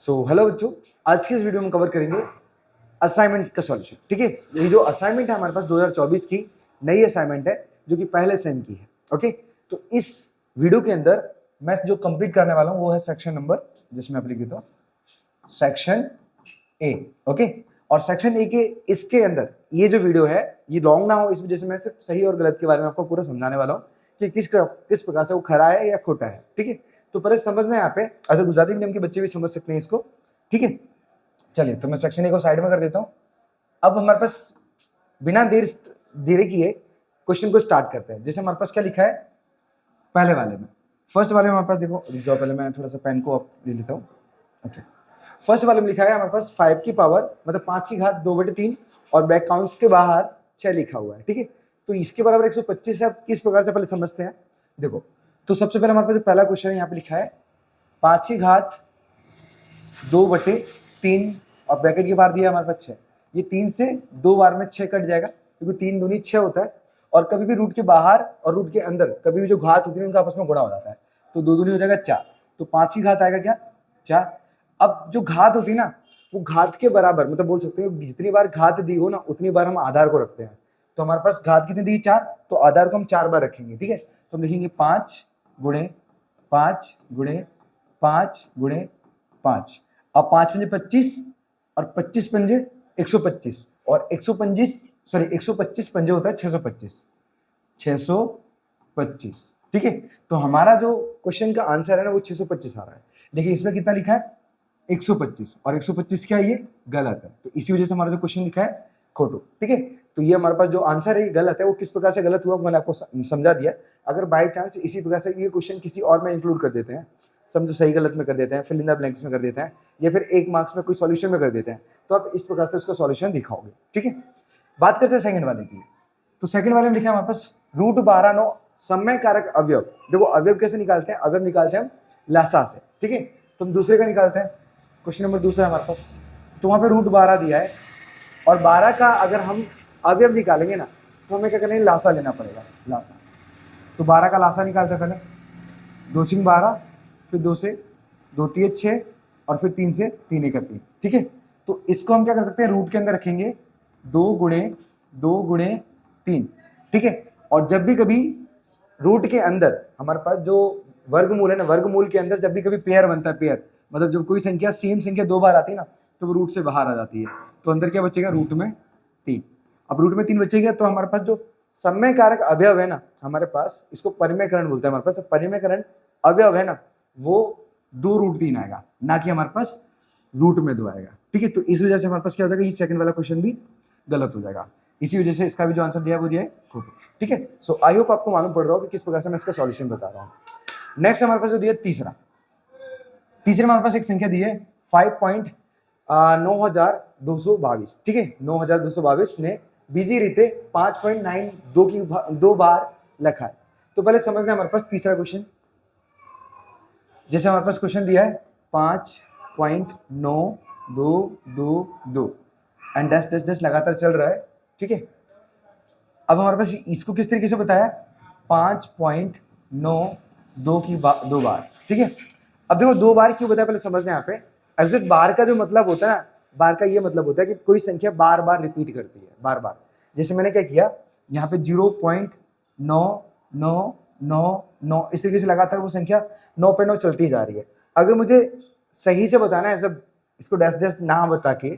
So hello बच्चों, आज की इस वीडियो में कवर करेंगे असाइनमेंट का सॉल्यूशन। ठीक है, ये जो असाइनमेंट है हमारे पास 2024 की नई असाइनमेंट है जो कि पहले सेम की है। ओके, तो इस वीडियो के अंदर मैं जो कंप्लीट करने वाला हूँ वो है सेक्शन नंबर, जिसमें आप लिख देता हूँ सेक्शन ए। ओके, और सेक्शन ए के इसके अंदर ये जो वीडियो है ये लॉन्ग ना हो, इस वजह से मैं सिर्फ सही और गलत के बारे में आपको पूरा समझाने वाला हूँ कि किस प्रकार से वो खरा है या खोटा है। ठीक है, तो पहले समझना है यहाँ पे, ऐसे गुजराती मीडियम के बच्चे भी समझ सकते हैं इसको। ठीक है, चलिए तो मैं सेक्शन ए को साइड में कर देता हूँ। अब हमारे पास बिना देरी किए क्वेश्चन को स्टार्ट करते हैं। जैसे हमारे पास क्या लिखा है पहले वाले में, फर्स्ट वाले में हमारे पास देखो, पहले मैं थोड़ा सा पेन को ले लेता हूँ। ओके, फर्स्ट वाले में लिखा है हमारे पास 5 की पावर मतलब 5 की घात 2/3 और बैक काउंट्स के बाहर 6 लिखा हुआ है। ठीक है, तो इसके बराबर 125 है। अब किस प्रकार से पहले समझते हैं, देखो। तो सबसे पहले हमारे पास जो पहला क्वेश्चन है यहाँ पे लिखा है 5 की घात 2/3 और ब्रैकेट के बाहर दिया हमारे पास 6। ये 3 से 2 बार में 6 कट जाएगा क्योंकि 3 दूनी 6 होता है। और कभी भी रूट के बाहर और रूट के अंदर कभी भी जो घात होती है उनका आपस में गुणा हो जाता है, तो 2 दूनी हो जाएगा 4। तो 5 की घात आएगा क्या, 4। अब जो घात होती है ना वो घात के बराबर, मतलब बोल सकते हो जितनी बार घात दी हो ना उतनी बार हम आधार को रखते हैं। तो हमारे पास घात कितनी दी, 4, तो आधार को हम 4 बार रखेंगे। ठीक है, तो हम लिखेंगे 5 गुणे 5 गुणे 5 गुणे 5। अब 5 पंजे 25 और 25 पंजे 125 और 125 पंजे होता है 625। 625। ठीक है, तो हमारा जो क्वेश्चन का आंसर है ना वो 625 आ रहा है, लेकिन इसमें कितना लिखा है 125, और 125 क्या है, ये गलत है। तो इसी वजह से हमारा जो क्वेश्चन लिखा है खोटो। ठीक है, तो ये हमारे पास जो आंसर है ये गलत है। वो किस प्रकार से गलत हुआ मैंने आपको समझा दिया। अगर बाय चांस इसी प्रकार से ये क्वेश्चन किसी और में इंक्लूड कर देते हैं, समझो सही गलत में कर देते हैं, फिल इन द ब्लैंक्स में कर देते हैं, या फिर 1 मार्क्स में कोई सॉल्यूशन में कर देते हैं, तो आप इस प्रकार से उसका सॉल्यूशन दिखाओगे। ठीक है, बात करते हैं सेकंड वाले की। तो सेकंड वाले में लिखा है हमारे पास √12 समय कारक अवयव। देखो अवयव कैसे निकालते हैं, अवयव निकालते हैं हम लसा से। ठीक है, तो हम दूसरे का निकालते हैं। क्वेश्चन नंबर दूसरा हमारे पास, तो वहां पे √12 दिया है और 12 का अगर हम अवयव निकालेंगे ना तो हमें क्या करना है, लासा लेना पड़ेगा, लासा। तो 12 का लासा निकालते हैं पहले, 2 6 12, फिर 2 से 2 3 6 और फिर 3 से 3 1 3। ठीक है, तो इसको हम क्या कर सकते हैं, रूट के अंदर रखेंगे 2 गुणे 2 गुणे 3। ठीक है, और जब भी कभी रूट के अंदर हमारे पास जो वर्गमूल है ना, वर्गमूल के अंदर जब भी कभी पेयर बनता है, पेयर मतलब जब कोई संख्या सेम संख्या 2 बार आती है ना तो वो रूट से बाहर आ जाती है। तो अंदर क्या बचेगा, रूट में 3। अब रूट में 3 बचेगा तो हमारे पास जो समय कारक अवयव है ना, हमारे पास इसको परिमेयकरण बोलते हैं। हमारे पास परिमेयकरण अवयव है ना वो 2√3 आएगा, ना कि हमारे पास रूट में 2 आएगा। ठीक है, तो इस वजह से हमारे पास क्या हो जाएगा, ये सेकंड वाला क्वेश्चन भी गलत हो जाएगा। इसी वजह से इसका भी जो आंसर दिया है वो दिया है खोटो। ठीक है, सो आई होप आपको मालूम पड़ रहा हो कि किस प्रकार से मैं इसका सॉल्यूशन बता रहा हूँ। नेक्स्ट हमारे पास जो दिया तीसरा में हमारे पास एक संख्या दी है 5.9222। ठीक है, 9222 ने बीजी रीते 5.92 की 2 बार लिखा है। तो पहले समझना हमारे पास तीसरा क्वेश्चन। जैसे हमारे पास क्वेश्चन दिया है 5.9222 एंड डैश डैश डैश लगातार चल रहा है। ठीक है, अब हमारे पास इसको किस तरीके से बताया, 5.92 की 2 बार। ठीक है, अब देखो 2 बार क्यों बताया पहले समझना। यहाँ पे एग्जैक्ट बार का जो मतलब होता है ना, बार का ये मतलब होता है कि कोई संख्या बार बार रिपीट करती है, बार बार। जैसे मैंने क्या किया यहाँ पे 0.9999 इस तरीके से लगातार वो संख्या 9 पे 9 चलती जा रही है। अगर मुझे सही से बताना है सब इसको डैश डैश ना बता के,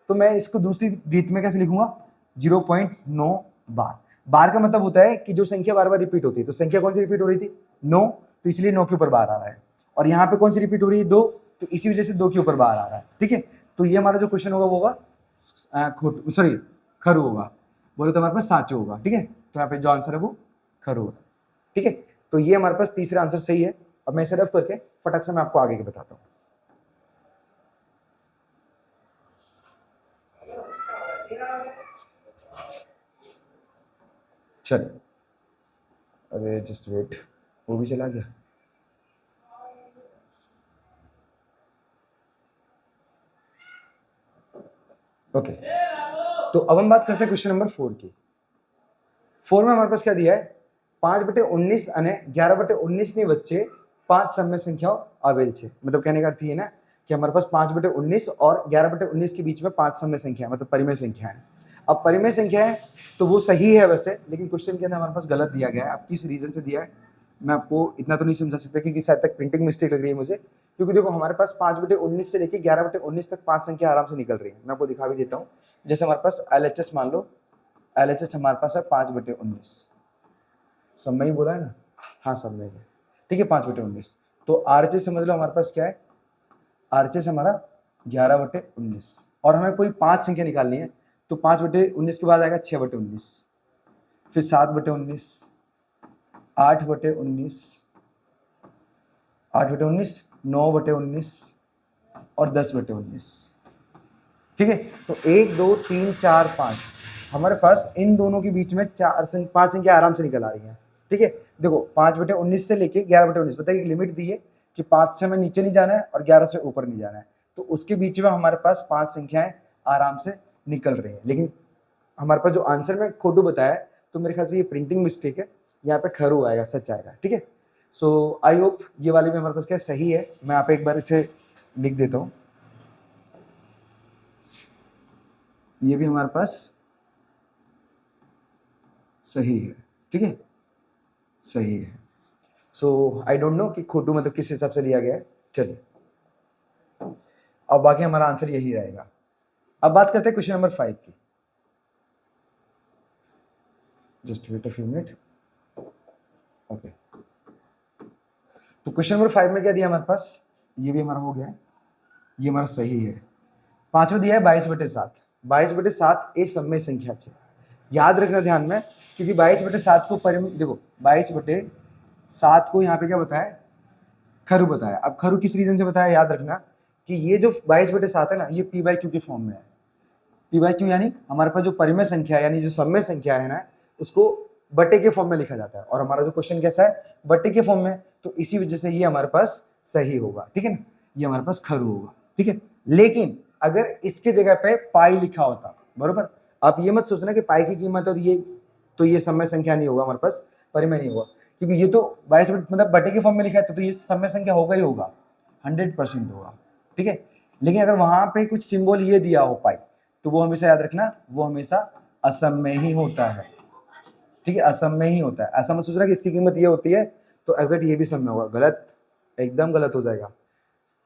तो मैं इसको दूसरी रीत में कैसे लिखूंगा, 0.9 बार। बार का मतलब होता है कि जो संख्या बार बार रिपीट होती है। तो संख्या कौन सी रिपीट हो रही थी, 9, तो इसलिए 9 के ऊपर बार आ रहा है। और यहाँ पे कौन सी रिपीट हो रही है, 2, तो इसी वजह से 2 के ऊपर बार आ रहा है। ठीक है, तो ये हमारा जो क्वेश्चन होगा वो होगा खरू होगा, बोले तो हमारे पास साचो होगा। ठीक है, तो यहाँ पे जो आंसर है वो खरू होगा। ठीक है, तो ये हमारे पास तीसरा आंसर सही है। अब मैं इसे रफ करके फटक से मैं आपको आगे के बताता हूँ। चल, अरे जस्ट वेट, वो भी चला गया। ओके, तो अब हम बात करते हैं क्वेश्चन नंबर 4 की। 4 में हमारे पास क्या दिया है, 5/19 અને 11/19 ની વચ્ચે 5 સમય સંખ્યાઓ આવેલ છે। मतलब कहने का अर्थ ये ना कि हमारे पास 5/19 और 11/19 के बीच में 5 समय संख्या है, मतलब परिमेय संख्या है। अब परिमेय संख्या है तो वो सही है वैसे, लेकिन क्वेश्चन के अंदर हमारे पास गलत दिया गया है। अब किस रीजन से दिया है मैं आपको इतना तो नहीं समझा सकता, क्योंकि शायद तक प्रिंटिंग मिस्टेक लग रही है मुझे। क्योंकि देखो हमारे पास 5/19 से लेके 11/19 तक 5 संख्या आराम से निकल रही है। मैं आपको दिखा भी देता हूँ। जैसे हमारे पास LHS मान लो, LHS हमारे पास है 5/19, सब में ही बोला है ना, हाँ सब में है, ठीक है 5/19। तो RHS समझ लो हमारे पास क्या है, RHS हमारा 11/19, और हमें कोई 5 संख्या निकालनी है, तो 5/19 के बाद आएगा 6/19, फिर 7/19, 8/19, 8/19, 9/19 और 10/19, ठीक है। तो 1 2 3 4 5 हमारे पास इन दोनों के बीच में 5 संख्या आराम से निकल आ रही है, ठीक है। देखो 5/19 से लेके 11/19 पता है एक लिमिट दी है कि 5 से हमें नीचे नहीं जाना है और 11 से ऊपर नहीं जाना है, तो उसके बीच में हमारे पास 5 संख्याएं आराम से निकल रही हैं। लेकिन हमारे पास जो आंसर में खोटू बताया है, तो मेरे ख्याल से ये प्रिंटिंग मिस्टेक है, यहाँ पे खरू आएगा, सच आएगा, ठीक है। सो आई होप ये वाले में हमारे पास क्या सही है। मैं यहाँ पे एक बार इसे लिख देता हूँ, ये भी हमारे पास सही है, ठीक है, सही है। सो आई डोंट नो कि खोटू मतलब किस हिसाब से लिया गया है। चलिए अब बाकी हमारा आंसर यही रहेगा। अब बात करते हैं क्वेश्चन नंबर 5 की। Just wait a few minute. Okay, तो क्वेश्चन नंबर 5 में क्या दिया हमारे पास, ये भी हमारा हो गया है, ये हमारा सही है। पांचवा दिया है 22/7। 22/7 एक समय संख्या है, याद रखना ध्यान में, क्योंकि 22/7 को देखो 22/7 को यहाँ पे क्या बताया, खरू बताया। अब खरू किस रीजन से बताया, याद रखना कि ये जो 22/7 है ना, ये P/Q के फॉर्म में है। P/Q यानी हमारे पास जो परिमेय संख्या है, यानी जो समय संख्या है ना, उसको बटे के फॉर्म में लिखा जाता है, और हमारा जो क्वेश्चन कैसा है, बटे के फॉर्म में, तो इसी वजह से ये हमारे पास सही होगा, ठीक है ना, ये हमारे पास खरू होगा, ठीक है। लेकिन अगर इसके जगह पे पाई लिखा होता, बरोबर, आप ये मत सोचना कि पाई की कीमत और ये, तो ये समय संख्या नहीं होगा हमारे पास, परिमेय नहीं होगा, क्योंकि ये तो 22 मतलब बटे के फॉर्म में लिखा है, तो ये समय संख्या होगा ही होगा, 100% होगा, ठीक है। लेकिन अगर वहां पे कुछ सिंबल ये दिया हो पाई, तो वो हमेशा याद रखना, वो हमेशा असम में ही होता है, ठीक है, असम में ही होता है। ऐसा मत सोचना कि इसकी कीमत ये होती है तो एग्जैक्ट ये भी सम में होगा, गलत, एकदम गलत हो जाएगा।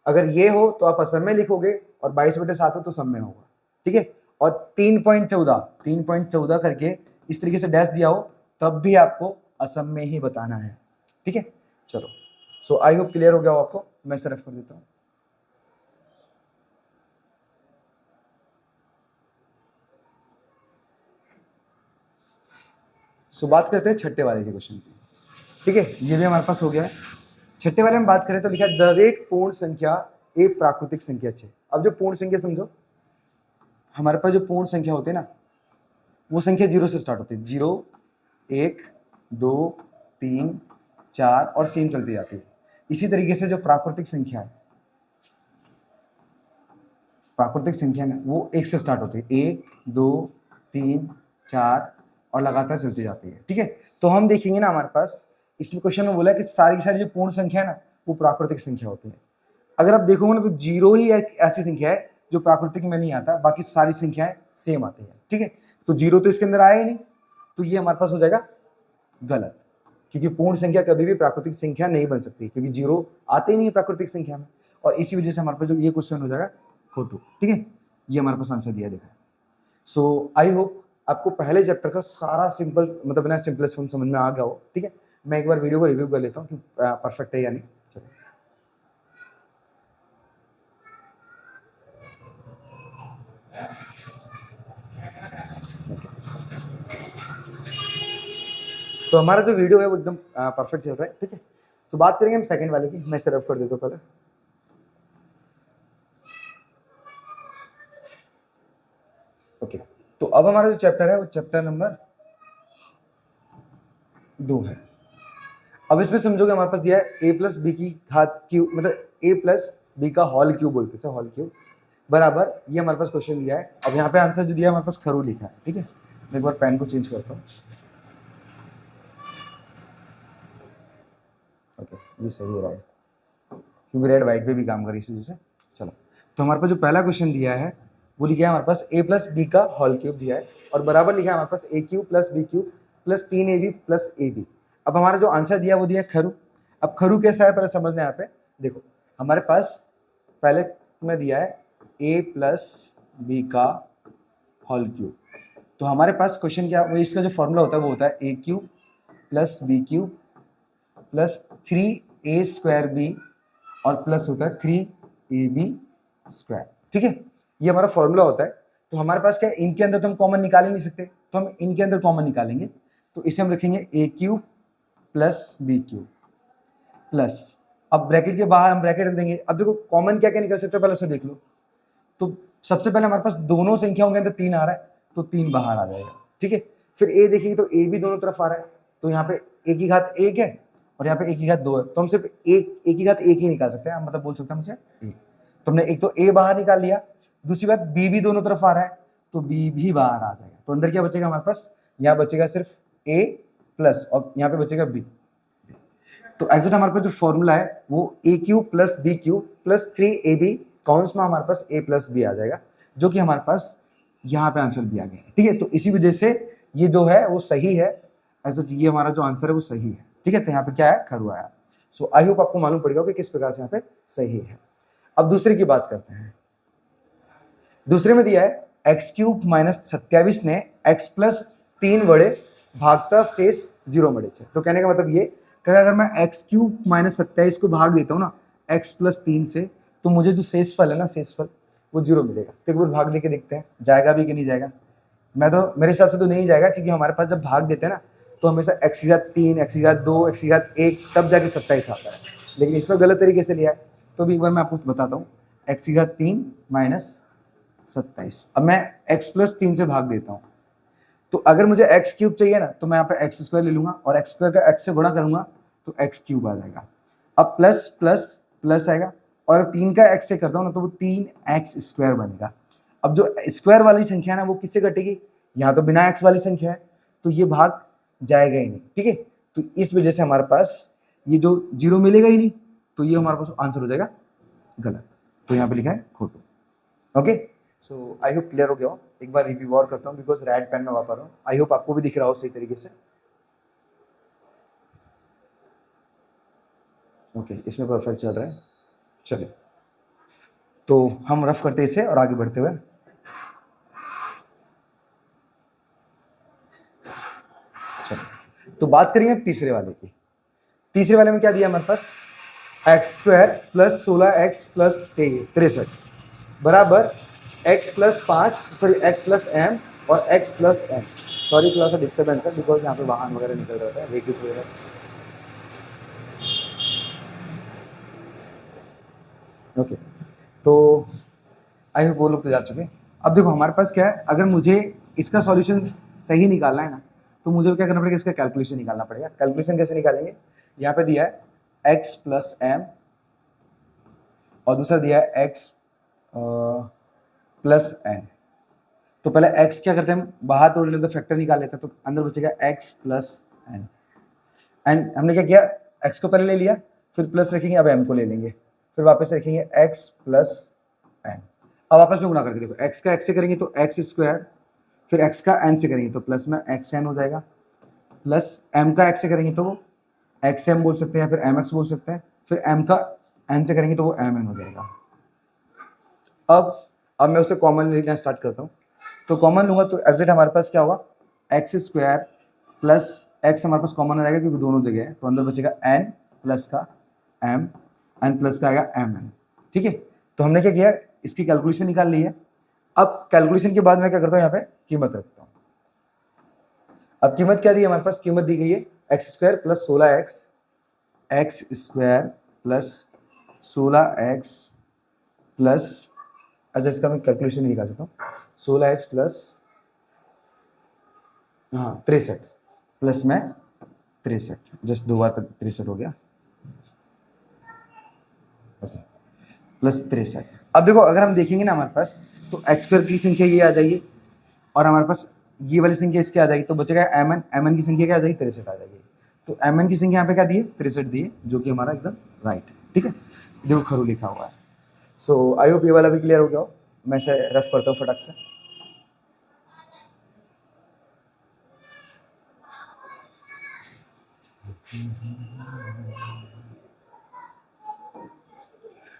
अगर ये हो तो आप असम में लिखोगे, और 22/7 हो तो सम में होगा, ठीक है। और 3.14 करके इस तरीके से डैश दिया हो, तब भी आपको असम में ही बताना है, ठीक है। चलो, सो आई होप क्लियर हो गया हो आपको। मैं सिर्फ कर देता हूँ। सो बात करते हैं छठे वाले के क्वेश्चन की, ठीक है, ये भी हमारे पास हो गया है। छठे वाले में बात करें तो लिखा है दरेक पूर्ण संख्या एक प्राकृतिक संख्या है। अब जो पूर्ण संख्या समझो, हमारे पास जो पूर्ण संख्या होती है ना, वो संख्या 0 से स्टार्ट होती है, 0 1 2 3 4 और सेम चलती जाती है। इसी तरीके से जो प्राकृतिक संख्या है, प्राकृतिक संख्या ना, वो 1 से स्टार्ट होती है, 1 2 3 4 और लगातार चलती जाती है, ठीक है। तो हम देखेंगे ना, हमारे पास इसमें क्वेश्चन में बोला है कि सारी की सारी जो पूर्ण संख्या है ना, वो प्राकृतिक संख्या होती है। अगर आप देखोगे ना, तो 0 ही एक ऐसी संख्या है जो प्राकृतिक में नहीं आता, बाकी सारी संख्याएं सेम आती है, ठीक है। तो 0 तो इसके अंदर आया ही नहीं, तो ये हमारे पास हो जाएगा गलत, क्योंकि पूर्ण संख्या कभी भी प्राकृतिक संख्या नहीं बन सकती, क्योंकि 0 आते ही नहीं है प्राकृतिक संख्या में, और इसी वजह से हमारे पास जो ये क्वेश्चन हो जाएगा खोटू, ठीक है। ये हमारे पास आंसर दिया देखा है। सो आई होप आपको पहले चैप्टर का सारा सिंपल, मतलब ना सिंपलेस्ट फॉर्म समझ में आ गया हो, ठीक है। मैं एक बार वीडियो को रिव्यू कर लेता हूँ कि परफेक्ट है या नहीं। चलो, तो हमारा जो वीडियो है वो एकदम परफेक्ट चल रहा है, ठीक है। तो बात करेंगे हम सेकंड वाले की। मैं सिर्फ कर देता हूँ पहले। ओके, तो अब हमारा जो चैप्टर है वो चैप्टर नंबर 2 है। अब इसमें समझोगे हमारे पास दिया है a+b की घात क्यूब, मतलब a+b का होल क्यूब बोलते हैं, होल क्यूब बराबर, ये हमारे पास क्वेश्चन दिया है। अब यहाँ पे आंसर जो दिया है हमारे पास खरू लिखा है, ठीक है। मैं एक बार पेन को चेंज करता हूँ। ओके, ये सही हो रहा है, क्योंकि रेड व्हाइट पे भी काम करी इस वजह से। चलो, तो हमारे पास जो पहला क्वेश्चन दिया है वो लिखा है हमारे पास a प्लस बी का होल क्यूब दिया है और बराबर लिखा है हमारे पास a cube plus B cube plus 3ab plus A B. अब हमारा जो आंसर दिया वो दिया है खरू। अब खरू कैसा है पहले समझना है। यहाँ पे देखो हमारे पास पहले में दिया है a प्लस बी का होल क्यूब। तो हमारे पास क्वेश्चन क्या, वो इसका जो फॉर्मूला होता है वो होता है a cube plus B cube plus 3a square B और प्लस होता है 3ab स्क्वायर। ठीक है, ये हमारा फॉर्मूला होता है। तो हमारे पास क्या है, इनके अंदर तो हम कॉमन निकाल ही नहीं सकते, तो हम इनके अंदर कॉमन निकालेंगे। तो इसे हम रखेंगे a cube plus B cube plus, अब ब्रैकेट के बाहर हम ब्रैकेट रख देंगे। अब देखो कॉमन क्या क्या निकल सकते हैं पहले से देख लो। तो सबसे पहले हमारे पास दोनों संख्याओं के अंदर 3 आ रहा है तो 3 बाहर आ जाएगा। ठीक है, फिर a देखेंगे तो a भी दोनों तरफ आ रहा है, तो यहाँ पे a की घात 1 है और यहाँ पे a की घात 2 है, तो हम सिर्फ a की घात 1 ही निकाल सकते हैं, मतलब बोल सकते हैं हमसे a। तो हमने एक तो a बाहर निकाल लिया, दूसरी बात b भी दोनों तरफ आ रहा है तो b भी बाहर आ जाएगा। तो अंदर क्या बचेगा हमारे पास, यहाँ बचेगा सिर्फ a प्लस और यहाँ पे बचेगा b। तो एग्जैक्ट हमारे पास जो फॉर्मूला है वो a cube plus B cube plus 3ab कौंस में हमारे पास a प्लस b आ जाएगा, जो कि हमारे पास यहाँ पे आंसर दिया गया है। ठीक है, तो इसी वजह से ये जो है वो सही है, ऐसा ये हमारा जो आंसर है वो सही है। ठीक है, तो यहाँ पे क्या है, खरू आया। सो आई होप आपको मालूम पड़ेगा कि किस प्रकार से यहाँ पे सही है। अब दूसरे की बात करते हैं। दूसरे में दिया है एक्स क्यूब माइनस 27 ने एक्स प्लस 3 वड़े भागता शेष 0 वड़े से। तो कहने का मतलब ये कि अगर मैं एक्स क्यूब माइनस 27 को भाग देता हूँ ना एक्स प्लस 3 से, तो मुझे जो शेषफल है ना, शेषफल वो 0 मिलेगा। तो एक बार भाग लेके देखते हैं जाएगा भी कि नहीं जाएगा। मेरे हिसाब से तो नहीं जाएगा, क्योंकि हमारे पास जब भाग देते हैं ना तो हमेशा एक्स की घात 3, एक्स की घात 2, एक्स की घात 1 तब जाके 27 आता है, लेकिन इसमें गलत तरीके से लिया है। तो भी एक बार मैं आपको बताता हूँ, एक्स की घात 3 माइनस 27। अब मैं x प्लस 3 से भाग देता हूँ, तो अगर मुझे एक्स क्यूब चाहिए ना तो मैं यहाँ पे एक्स स्क्वायर ले लूंगा और एक्स स्क्वायर का एक्स से गुणा करूंगा तो एक्स क्यूब आ जाएगा। अब प्लस प्लस प्लस आएगा और अगर 3 का एक्स से करता हूँ ना तो वो 3x स्क्वायर बनेगा। अब जो स्क्वायर वाली संख्या है ना वो किससे कटेगी, यहाँ तो बिना एक्स वाली संख्या है तो ये भाग जाएगा ही नहीं। ठीक है, तो इस वजह से हमारे पास ये जो 0 मिलेगा ही नहीं, तो ये हमारे पास आंसर हो जाएगा गलत। तो यहाँ पे लिखा है खोटू। Okay, so I hope clear हो गया हो। एक बार रिव्यू और करता हूँ बिकॉज रेड पेन में वापस रहा हूँ। आई होप आपको भी दिख रहा हो सही तरीके से। ओके, इसमें परफेक्ट चल रहा है। चलिए तो हम रफ करते इसे और आगे बढ़ते हुए चलिए तो बात करेंगे तीसरे वाले की। तीसरे वाले में क्या दिया हमारे पास, x square plus 16x plus 63 बराबर x plus 5 sorry x plus m और x प्लस n। सॉरी थोड़ा सा डिस्टर्बेंस है बिकॉज यहाँ पे वाहन वगैरह निकल रहा है, व्हीकल्स वगैरह। ओके, तो आई होप वो लोग तो जा चुके। अब देखो हमारे पास क्या है, अगर मुझे इसका सॉल्यूशन सही निकालना है ना तो मुझे क्या करना पड़ेगा, इसका कैलकुलेशन निकालना पड़ेगा। कैलकुलेशन कैसे निकालेंगे, यहाँ पे दिया है x प्लस m और दूसरा दिया है x प्लस n। तो पहले x क्या करते हैं, हम बाहर तोड़ लेते हैं, फैक्टर निकाल लेते हैं, तो अंदर बचेगा x प्लस n। एंड हमने क्या किया, x को पहले ले लिया, फिर प्लस रखेंगे, अब m को ले लेंगे, फिर वापस रखेंगे x प्लस n। अब आपस में गुणा करके देखो, x का x से करेंगे तो x स्क्वायर, फिर x का n से करेंगे तो प्लस में xn हो जाएगा, प्लस m का x से करेंगे तो वो xm बोल सकते हैं, फिर mx बोल सकते हैं, फिर m का n से करेंगे तो वो mn हो जाएगा। अब मैं उसे कॉमन लेना स्टार्ट करता हूँ। तो कॉमन लूंगा तो एग्जैक्ट हमारे पास क्या होगा, एक्स स्क्वायर प्लस एक्स हमारे पास कॉमन आ जाएगा क्योंकि दोनों जगह है, तो अंदर बचेगा n प्लस का m, n प्लस का आएगा mn। ठीक है, तो हमने क्या किया, इसकी कैलकुलेशन निकाल ली है। अब कैलकुलेशन के बाद मैं क्या करता हूँ, यहाँ पे कीमत रखता हूँ। अब कीमत क्या दी है हमारे पास, कीमत दी गई है x square plus 16x, x square plus 16x plus, अच्छा इसका मैं कैलकुलेशन नहीं निकाल सकता हूँ, 16x प्लस 63 प्लस में 63, जस्ट 2 बार 63 हो गया, प्लस 63। अब देखो अगर हम देखेंगे ना हमारे पास, तो एक्स स्क्वायर की संख्या ये आ जाएगी और हमारे पास ये वाली संख्या इसकी आ जाएगी, तो बचेगा mn, mn की संख्या क्या आ जाएगी, 63 आ जाएगी। तो mn की संख्या यहाँ पे क्या दी है, 63 दी है, जो कि हमारा एकदम राइट है। ठीक है, देखो खरू लिखा हुआ है। सो आई होप ये वाला भी क्लियर हो गया हो। मैं इसे रफ करता हूँ फटाक से।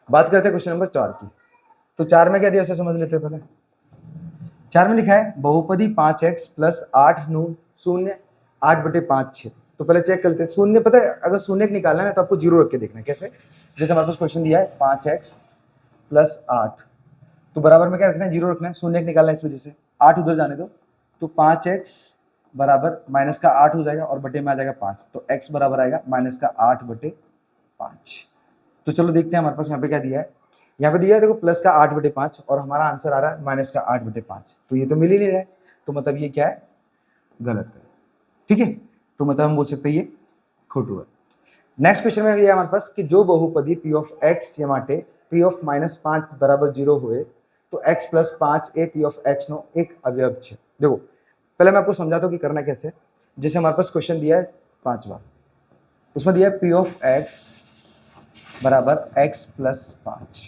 बात करते हैं क्वेश्चन नंबर 4 की। तो 4 में क्या दिया उसे समझ लेते हैं पहले। 4 में लिखा है बहुपदी 5x प्लस 8 9 0 8/5 6। तो पहले चेक करते हैं शून्य, पता है अगर शून्य निकालना है तो आपको जीरो रख के देखना है। कैसे? जैसे हमारे पास क्वेश्चन दिया है 5x प्लस 8, तो बराबर में क्या रखना है? जीरो रखना है। शून्य निकालना है इस वजह से 8 उधर जाने दो, तो 5x बराबर माइनस का 8 हो जाएगा और बटे में आ जाएगा 5, तो x बराबर आएगा माइनस का 8/5। तो चलो देखते हैं हमारे पास यहाँ पे क्या दिया है। यहाँ पे दिया है देखो प्लस का 8/5 और हमारा आंसर आ रहा है माइनस का 8/5। तो ये तो मिल ही नहीं रहा है, तो मतलब ये क्या है? गलत है। ठीक है, तो मतलब हम बोल सकते हैं ये खोटू है। नेक्स्ट क्वेश्चन में दिया हमारे पास कि जो बहुपदी p ऑफ x ये माटे p ऑफ -5 बराबर 0 हुए तो x plus 5a p of x नो एक अवयव है। देखो पहले मैं आपको समझाता हूँ कि करना कैसे। जैसे हमारे पास क्वेश्चन दिया है 5वां, उसमें दिया है p ऑफ x बराबर x प्लस 5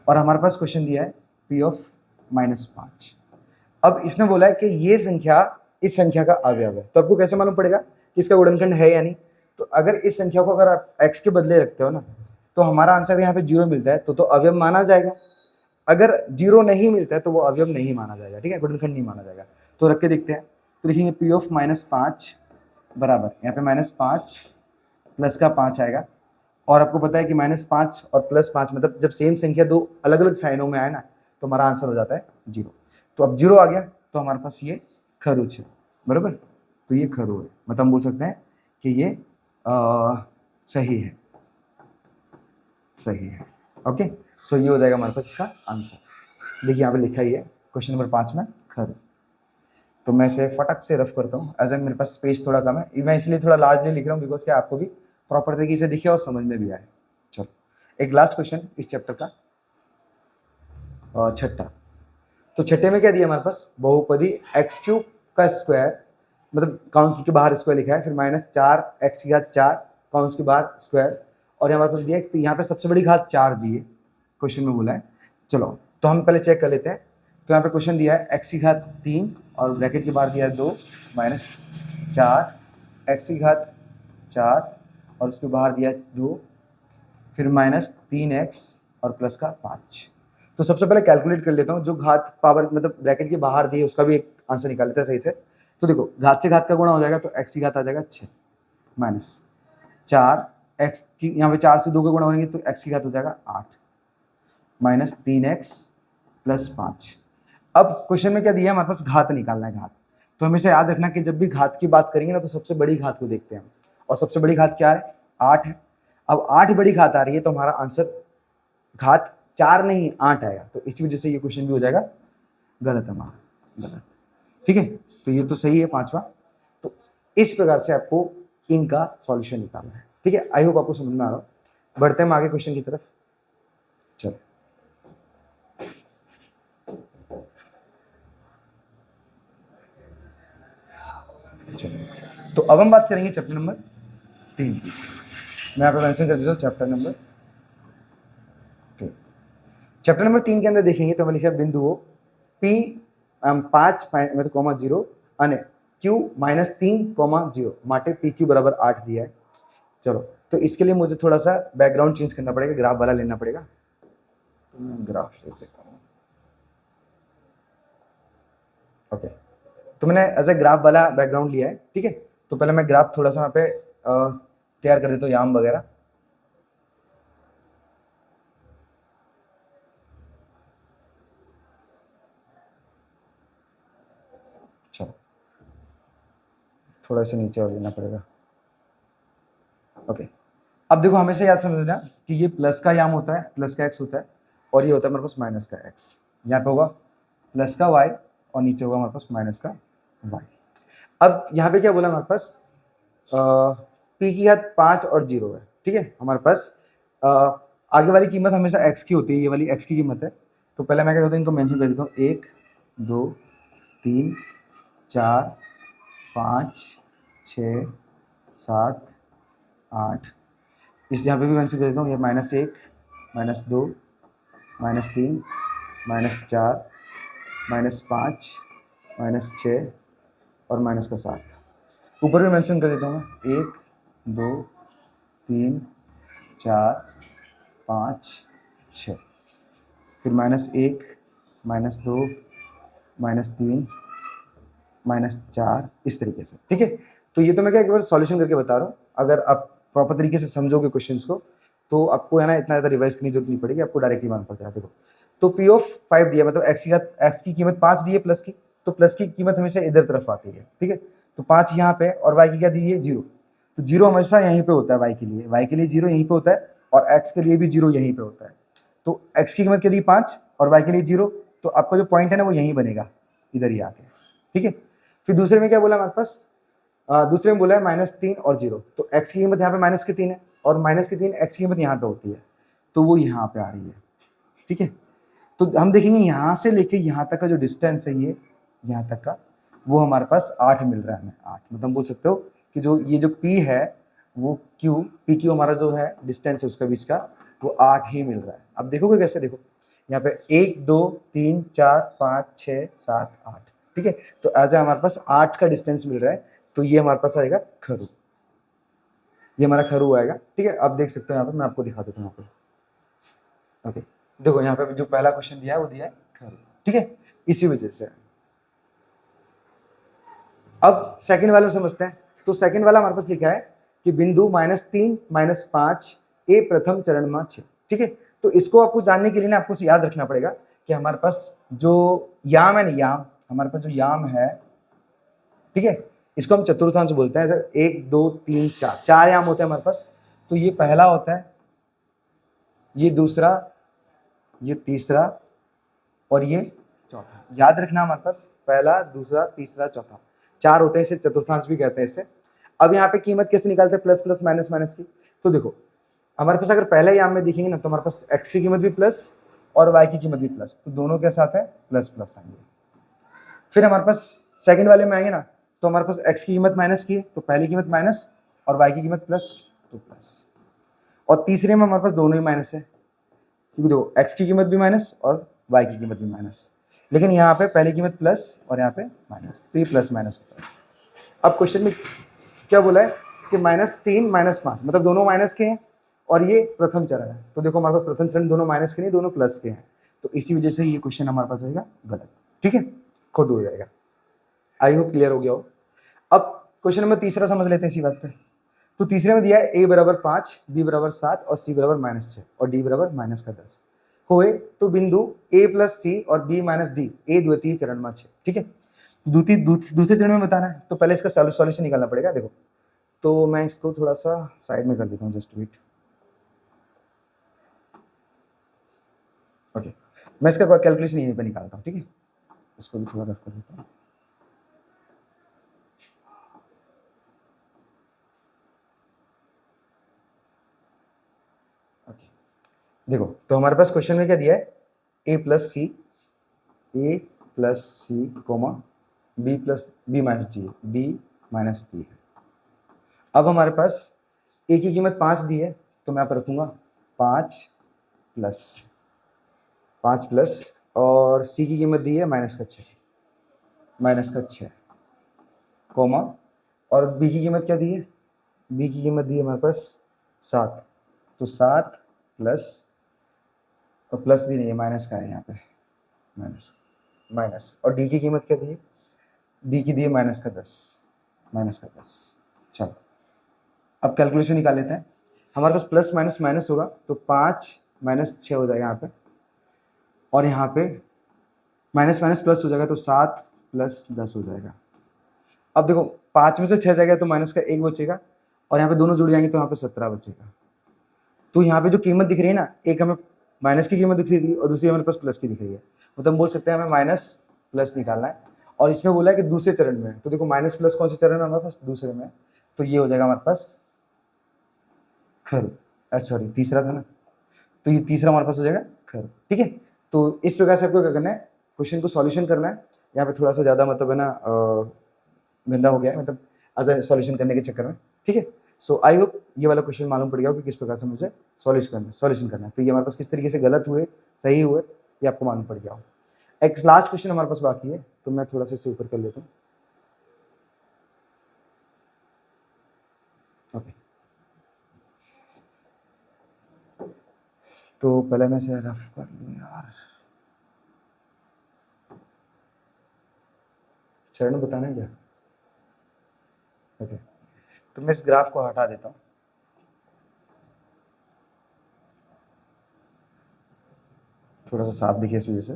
और हमारे पास क्वेश्चन दिया है p ऑफ -5। अब इसमें बोला है कि ये संख्या इस संख्या का अवयव है, तो आपको कैसे मालूम पड़ेगा कि इसका गुणनखंड है या नहीं? तो अगर इस संख्या को अगर आप x के बदले रखते हो ना, तो हमारा आंसर यहाँ पे 0 मिलता है तो अवयव माना जाएगा। अगर 0 नहीं मिलता है तो वो अवयव नहीं माना जाएगा। ठीक है, गुणनखंड नहीं माना जाएगा। तो रख के देखते हैं। तो लिखेंगे p ऑफ -5 बराबर यहाँ पे -5 प्लस का 5 आएगा, और आपको पता है कि -5 और +5 मतलब जब सेम संख्या दो अलग अलग साइनों में आए ना तो हमारा आंसर हो जाता है 0। तो अब 0 आ गया तो हमारे पास ये खरुच है, बराबर। तो ये खरू है, मतलब हम बोल सकते हैं कि ये सही है, सही है। ओके, सो ये हो जाएगा हमारे पास इसका आंसर। देखिए यहाँ पे लिखा ही है क्वेश्चन नंबर 5 में खरू। तो मैं इसे फटक से रफ करता हूँ, एज ए मेरे पास स्पेस थोड़ा कम है, मैं इसलिए थोड़ा लार्जली लिख रहा हूँ बिकॉज क्या आपको भी प्रॉपर तरीके से दिखे और समझ में भी आए। चलो एक लास्ट क्वेश्चन इस चैप्टर का, छठा। तो छठे में क्या दिया हमारे पास? बहुपदी x³ का स्क्वायर, मतलब काउंस के बाहर स्क्वायर लिखा है, फिर -4x⁴ काउंस के बाहर स्क्वायर, और हमारे पास दिया है यहाँ पे सबसे बड़ी घात 4 दी है, क्वेश्चन में बोला है। चलो तो हम पहले चेक कर लेते हैं। तो यहाँ पे क्वेश्चन दिया है x�3 और ब्रैकेट के बाहर दिया है 2 -4 x⁴ और उसके बाहर दिया है 2, फिर -3x और प्लस का 5। तो सबसे पहले कैलकुलेट कर लेता हूँ जो घात पावर मतलब ब्रैकेट के बाहर दी है उसका भी एक आंसर निकाल लेते हैं सही से। तो देखो घात से घात का गुणा हो जाएगा तो x⁴ आ जाएगा 6 -4 x की यहाँ पे 4 से 2 का गुणा होंगे तो x⁴ हो जाएगा 8 -3x प्लस 5। अब क्वेश्चन में क्या दिया है? हमारे पास घात निकालना है, घात। तो हमेशा याद रखना कि जब भी घात की बात करेंगे ना तो सबसे बड़ी घात को देखते हैं हम, और सबसे बड़ी घात क्या है? 8 है। अब 8 बड़ी घात आ रही है तो हमारा आंसर घात 4 नहीं 8 आएगा, तो इसी वजह से ये क्वेश्चन भी हो जाएगा गलत हमारा, गलत। ठीक है, तो ये तो सही है 5वां। तो इस प्रकार से आपको इनका सॉल्यूशन निकालना है। ठीक है, आई होप आपको समझ में आ रहा हो। बढ़ते हैं हम आगे क्वेश्चन की तरफ। चलो चलो, तो अब हम बात करेंगे चैप्टर नंबर 3 की। मैं आपको मेंशन कर देता हूँ चैप्टर नंबर 2। चैप्टर नंबर 3 के अंदर देखेंगे तो हमें लिखा है बिंदुओं P 5 मतलब कोमा 0 અને Q -3, 0 माटे PQ बराबर 8 दिया है। चलो तो इसके लिए मुझे थोड़ा सा बैकग्राउंड चेंज करना पड़ेगा, ग्राफ वाला लेना पड़ेगा। तो मैं ग्राफ ले लेता हूँ। ओके, तो मैंने एज ए ग्राफ वाला बैकग्राउंड लिया है। ठीक है, तो पहले मैं ग्राफ थोड़ा सा वहाँ पे तैयार कर देता हूँ, याम वगैरह। चलो थोड़ा सा नीचे और लेना पड़ेगा। ओके, अब देखो हमेशा याद समझना कि ये प्लस का याम होता है, प्लस का x होता है, और ये होता है हमारे पास माइनस का x। यहाँ पे होगा प्लस का y और नीचे होगा हमारे पास माइनस का y। अब यहाँ पे क्या बोला हमारे पास? p की घात 5 और 0 है। ठीक है, हमारे पास आगे वाली कीमत हमेशा x की होती है, ये वाली x की कीमत है। तो पहले मैं क्या करता हूँ, इनको मेंशन कर देता हूँ 1 2 3 4 5 6 7 8। इस यहाँ पे भी मेंशन कर देता हूँ, ये -1 -2 -3, -4, -5, -6 और माइनस का 7। ऊपर भी मेंशन कर देता हूँ मैं, 1 2 3 4 5 6, फिर -1 -2 -3 -4, इस तरीके से। ठीक है, तो ये तो मैं क्या एक बार सॉल्यूशन करके बता रहा हूँ। अगर आप प्रॉपर तरीके से समझोगे क्वेश्चंस को तो आपको है ना इतना ज़्यादा रिवाइज करने की जरूरत नहीं पड़ेगी, आपको डायरेक्टली मालूम पड़ जाएगा। देखो, तो P ऑफ 5 दिया, मतलब x की कीमत 5 दी है प्लस की, तो प्लस की कीमत हमेशा इधर तरफ आती है। ठीक है, तो 5 यहाँ पे और y की क्या दी है 0, तो 0 हमेशा यहीं पे होता है y के लिए, y के लिए 0 यहीं पे होता है और x के लिए भी 0 यहीं पे होता है। तो x की कीमत क्या दी 5 और y के लिए 0, तो आपका जो पॉइंट है ना वो यहीं बनेगा, इधर ही आके। ठीक है, फिर दूसरे में क्या बोला हमारे पास, दूसरे में बोला है -3 और 0, तो x की कीमत यहाँ पे -3 है और -3 x की कीमत यहाँ पे होती है, तो वो यहाँ पे आ रही है। ठीक है, तो हम देखेंगे यहाँ से लेके यहाँ तक का जो डिस्टेंस है ये यहाँ तक का, वो हमारे पास 8 मिल रहा है हमें। 8 मतलब बोल सकते हो कि जो ये जो P है वो PQ हमारा जो है डिस्टेंस है उसका बीच का, वो 8 ही मिल रहा है। अब देखोगे कैसे, देखो यहाँ पे 1 2 3 4 5 6 7 8। ठीक है, तो एज ए हमारे पास 8 का डिस्टेंस मिल रहा है, तो ये हमारे पास आएगा खरू, ये हमारा खरू आएगा। ठीक है, अब देख सकते हो यहाँ पे, मैं आपको दिखा देता हूँ यहाँ पे। ओके, देखो यहाँ पे जो पहला क्वेश्चन दिया है वो दिया है खरू। ठीक है, इसी वजह से। अब सेकंड वाला समझते हैं, तो सेकंड वाला हमारे पास लिखा है कि बिंदु -3 -5 ए प्रथम चरण में छे। ठीक है, तो इसको आपको जानने के लिए ना आपको याद रखना पड़ेगा कि हमारे पास जो याम है ना, याम, हमारे पास जो याम है, ठीक है, इसको हम चतुर्थांश बोलते हैं। सर 1 2 3 4, 4 याम होते हैं हमारे पास। तो ये पहला होता है, ये दूसरा, ये तीसरा और ये चौथा। याद रखना हमारे पास पहला दूसरा तीसरा चौथा 4 होते हैं, इसे चतुर्थांश भी कहते हैं इसे। अब यहाँ पे कीमत कैसे निकालते हैं, प्लस प्लस माइनस माइनस की। तो देखो हमारे पास अगर पहले याम में देखेंगे ना, तो हमारे पास x की कीमत भी प्लस और y की कीमत भी प्लस, तो दोनों के साथ है प्लस प्लस आएंगे। फिर हमारे पास सेकंड वाले में आएंगे ना, तो हमारे पास x की कीमत माइनस की है, तो पहली कीमत माइनस और y की कीमत प्लस, तो प्लस। और तीसरे में हमारे पास दोनों ही माइनस है, क्योंकि देखो x की कीमत भी माइनस और y की कीमत भी माइनस, लेकिन यहाँ पे पहली कीमत प्लस और यहाँ पे माइनस, तो ये प्लस माइनस होता है। अब क्वेश्चन में क्या बोला है कि -3 -5, मतलब दोनों माइनस के हैं और ये प्रथम चरण है। तो देखो हमारे पास प्रथम चरण दोनों माइनस के नहीं, दोनों प्लस के हैं, तो इसी वजह से ये क्वेश्चन हमारे पास होगा गलत। ठीक है, खुद हो जाएगा। आई होप क्लियर हो गया हो। अब क्वेश्चन नंबर तीसरा समझ लेते हैं इसी बात पे। तो तीसरे में दिया है a बराबर 5, b बराबर 7 और c बराबर -6 और d बराबर -10 होए, तो बिंदु a प्लस सी और b माइनस डी ए द्वितीय चरण में छे। ठीक है, दूसरे चरण में बताना है, तो पहले इसका सॉल्यूशन निकालना पड़ेगा। देखो, तो मैं इसको थोड़ा सा साइड में कर देता हूँ, जस्ट वेट। ओके, मैं इसका कैलकुलेशन यहीं पे निकालता हूँ। ठीक है, इसको भी थोड़ा रफ कर देता हूँ। ओके, देखो तो हमारे पास क्वेश्चन में क्या दिया है, a plus C comma b minus D है। अब हमारे पास a की कीमत 5 दी है, तो मैं यहाँ पर रखूंगा 5 प्लस और c की कीमत दी है -6 कोमा, और b की कीमत क्या दी है, b की कीमत दी है हमारे पास 7, तो 7 प्लस, और प्लस भी नहीं है, माइनस का है यहाँ पे, माइनस, और डी की कीमत क्या दी है, डी की दी है -10। चलो अब कैलकुलेशन निकाल लेते हैं। हमारे पास प्लस माइनस माइनस होगा, तो 5 -6 हो जाएगा यहाँ पे, और यहाँ पे माइनस माइनस प्लस हो जाएगा, तो 7 + 10 हो जाएगा। अब देखो 5 में से 6 जाएगा तो माइनस का 1 बचेगा, और यहाँ पे दोनों जुड़ जाएंगे तो यहाँ पे 17 बचेगा। तो यहाँ पे जो कीमत दिख रही है ना, एक हमें माइनस की कीमत दिख रही है और दूसरी हमारे पास प्लस की दिख रही है, मतलब बोल सकते हैं हमें माइनस प्लस निकालना है। और इसमें बोला है कि दूसरे चरण में, तो देखो माइनस प्लस कौन से चरण में हमारे पास, दूसरे में, तो ये हो जाएगा हमारे पास खर, सॉरी तीसरा था ना, तो ये तीसरा हमारे पास हो जाएगा खर। ठीक है, तो इस प्रकार से आपको क्या करना है, क्वेश्चन को सॉल्यूशन करना है। यहाँ पे थोड़ा सा ज़्यादा मतलब है ना गंदा हो गया है, मतलब एज ए सॉल्यूशन करने के चक्कर में। ठीक है, सो आई होप ये वाला क्वेश्चन मालूम पड़ गया हो कि किस प्रकार से मुझे सॉल्यूशन करना है। तो ये हमारे पास किस तरीके से गलत हुए सही हुए ये आपको मालूम पड़ गया हो। एक लास्ट क्वेश्चन हमारे पास बाकी है, तो मैं थोड़ा सा इसे ऊपर कर लेता हूँ। ओके, तो पहले मैं इसे रफ कर लूँ यार। चरण बताना है क्या? ओके, तो मैं इस ग्राफ को हटा देता हूँ। थोड़ा सा साफ दिखे इस वजह से।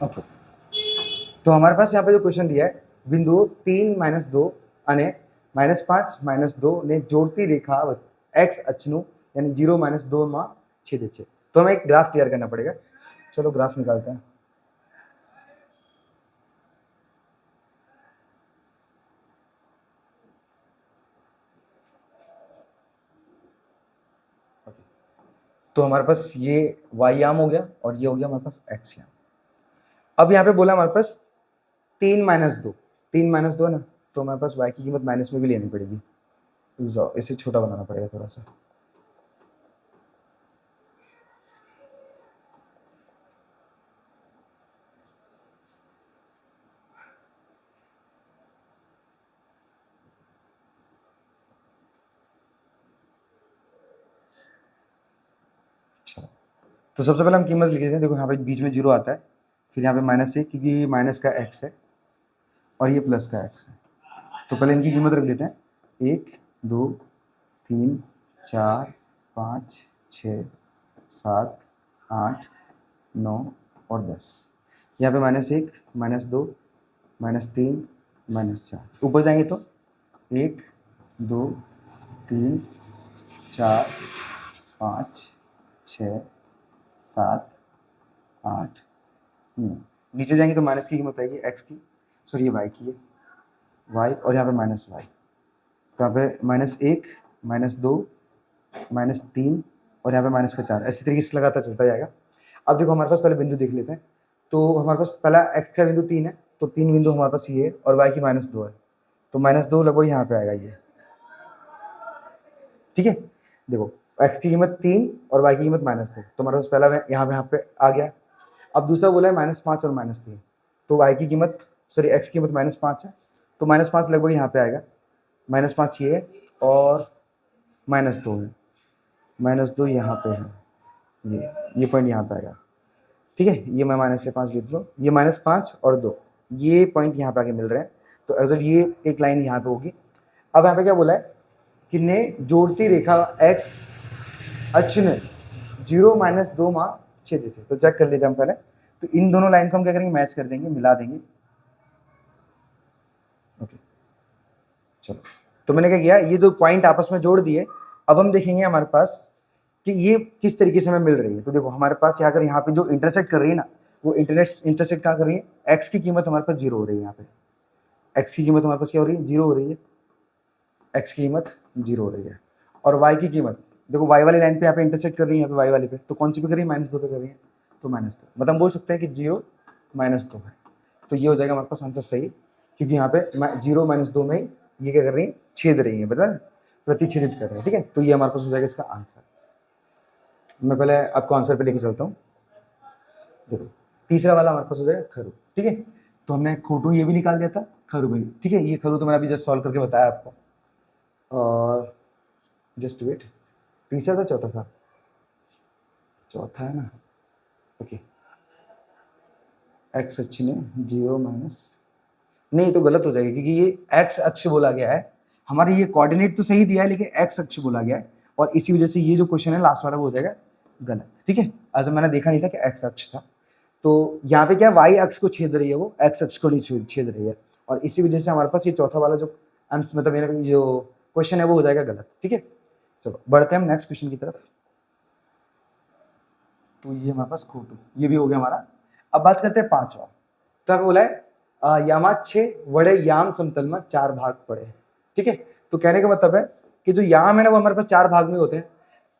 ओके, तो हमारे पास यहाँ पे जो क्वेश्चन दिया है, बिंदु 3-2 અને -5-2 ने जोड़ती रेखा x अक्षनु यानी 0-2 में छेदे छे। तो हमें एक ग्राफ तैयार करना पड़ेगा। चलो ग्राफ निकालते हैं। तो हमारे पास ये y याम हो गया और ये हो गया हमारे पास x याम। अब यहाँ पे बोला हमारे पास 3-2 है ना, तो हमारे पास y की कीमत माइनस में भी लेनी पड़ेगी। इसे छोटा बनाना पड़ेगा थोड़ा सा। तो सबसे पहले हम कीमत लिख देते हैं। देखो यहाँ पे बीच में 0 आता है, फिर यहाँ पे -1 क्योंकि माइनस का x है और ये प्लस का x है। तो पहले इनकी कीमत रख देते हैं। 1 2 3 4 5 6 7 8 9 और 10। यहाँ पे -1 -2 -3 -4। ऊपर जाएंगे तो 1 2 3 4 5 6 7 8 9। नीचे जाएंगे तो माइनस की कीमत आएगी x की, सॉरी ये y की है, y और यहाँ पे -y। तो यहाँ पे -1 -2 -3 और यहाँ पे -4। ऐसी तरीके से लगातार चलता जाएगा। अब देखो हमारे पास पहले बिंदु देख लेते हैं। तो हमारे पास पहला x का बिंदु 3 है, तो 3 बिंदु हमारे पास ये है और y की -2 है, तो -2 लगभग यहाँ पे आएगा ये। ठीक है, देखो x की कीमत 3 और y की कीमत -2, तो हमारे पास पहला यहाँ पे आ गया। अब दूसरा बोला है -5 और -3, तो y की कीमत सॉरी x की कीमत -5 है, तो -5 लगभग यहाँ पे आएगा। -5 ये है और -2 है, -2 यहाँ पे है, ये पॉइंट यहाँ पे आएगा। ठीक है, ये मैं माइनस से 5 लिख लूँ, ये -5 और 2 ये पॉइंट यहाँ पे आके मिल रहे हैं, तो एग्जैक्ट ये एक लाइन यहाँ पे होगी। अब यहाँ पे क्या बोला है कि ने जोड़ती रेखा x अक्ष ने 0-2 में छेदे थे। तो चेक कर लेते हैं हम पहले। तो इन दोनों लाइन को हम क्या करेंगे, मैच कर देंगे, मिला देंगे। ओके, चलो, तो मैंने क्या किया, ये दो पॉइंट आपस में जोड़ दिए। अब हम देखेंगे हमारे पास कि ये किस तरीके से हमें मिल रही है। तो देखो हमारे पास यहाँ पे जो इंटरसेक्ट कर रही है ना, वो इंटरसेक्ट कहाँ कर रही है, x की कीमत हमारे पास 0 हो रही है। यहाँ पे x की कीमत हमारे पास क्या हो रही है, 0 हो रही है। x की कीमत 0 हो रही है और y की कीमत देखो y वाली लाइन पे यहाँ पे इंटरसेक्ट कर रही है, यहाँ पे y वाली पे, तो कौन सी पे कर रही है, -2 पे कर रही है, तो -2। मतलब हम बोल सकते हैं कि 0 -2 है। तो ये हो जाएगा हमारे पास आंसर सही, क्योंकि यहाँ पे 0-2 में ये क्या कर रही है, छेद रही है, बता प्रतिच्छेदित कर रहे हैं। ठीक है, तो ये हमारे पास हो जाएगा इसका आंसर। मैं पहले आपको आंसर पे लेके चलता हूँ। देखो तीसरा वाला हमारे पास हो जाएगा खरू। ठीक है, तो हमने खोटू ये भी निकाल दिया था, खरू भी। ठीक है, ये खरू तो मैंने अभी जस्ट सॉल्व करके बताया आपको। और जस्ट वेट, तीसरा था चौथा था, चौथा है ना। ओके, एक्स अक्ष में 0 माइनस, नहीं तो गलत हो जाएगा क्योंकि ये एक्स अक्ष बोला गया है। हमारे ये कोऑर्डिनेट तो सही दिया है लेकिन एक्स अक्ष बोला गया है, और इसी वजह से ये जो क्वेश्चन है लास्ट वाला वो हो जाएगा गलत। ठीक है, आज मैंने देखा नहीं था कि एक्स अक्ष था, तो यहाँ पे क्या वाई अक्ष को छेद रही है, वो एक्स अक्ष को नहीं छेद रही है, और इसी वजह से हमारे पास ये चौथा वाला जो मतलब मेरा जो क्वेश्चन है वो हो जाएगा गलत। ठीक है, चलो बढ़ते हैं हम नेक्स्ट क्वेश्चन की तरफ। तो ये हमारे पास खोटू, ये भी हो गया हमारा। अब बात करते हैं पांचवा। तो हमें बोला है यामाच्छे वड़े याम समतल में 4 भाग पड़े। ठीक है, तो कहने का मतलब है कि जो याम है ना वो हमारे पास 4 भाग में होते हैं।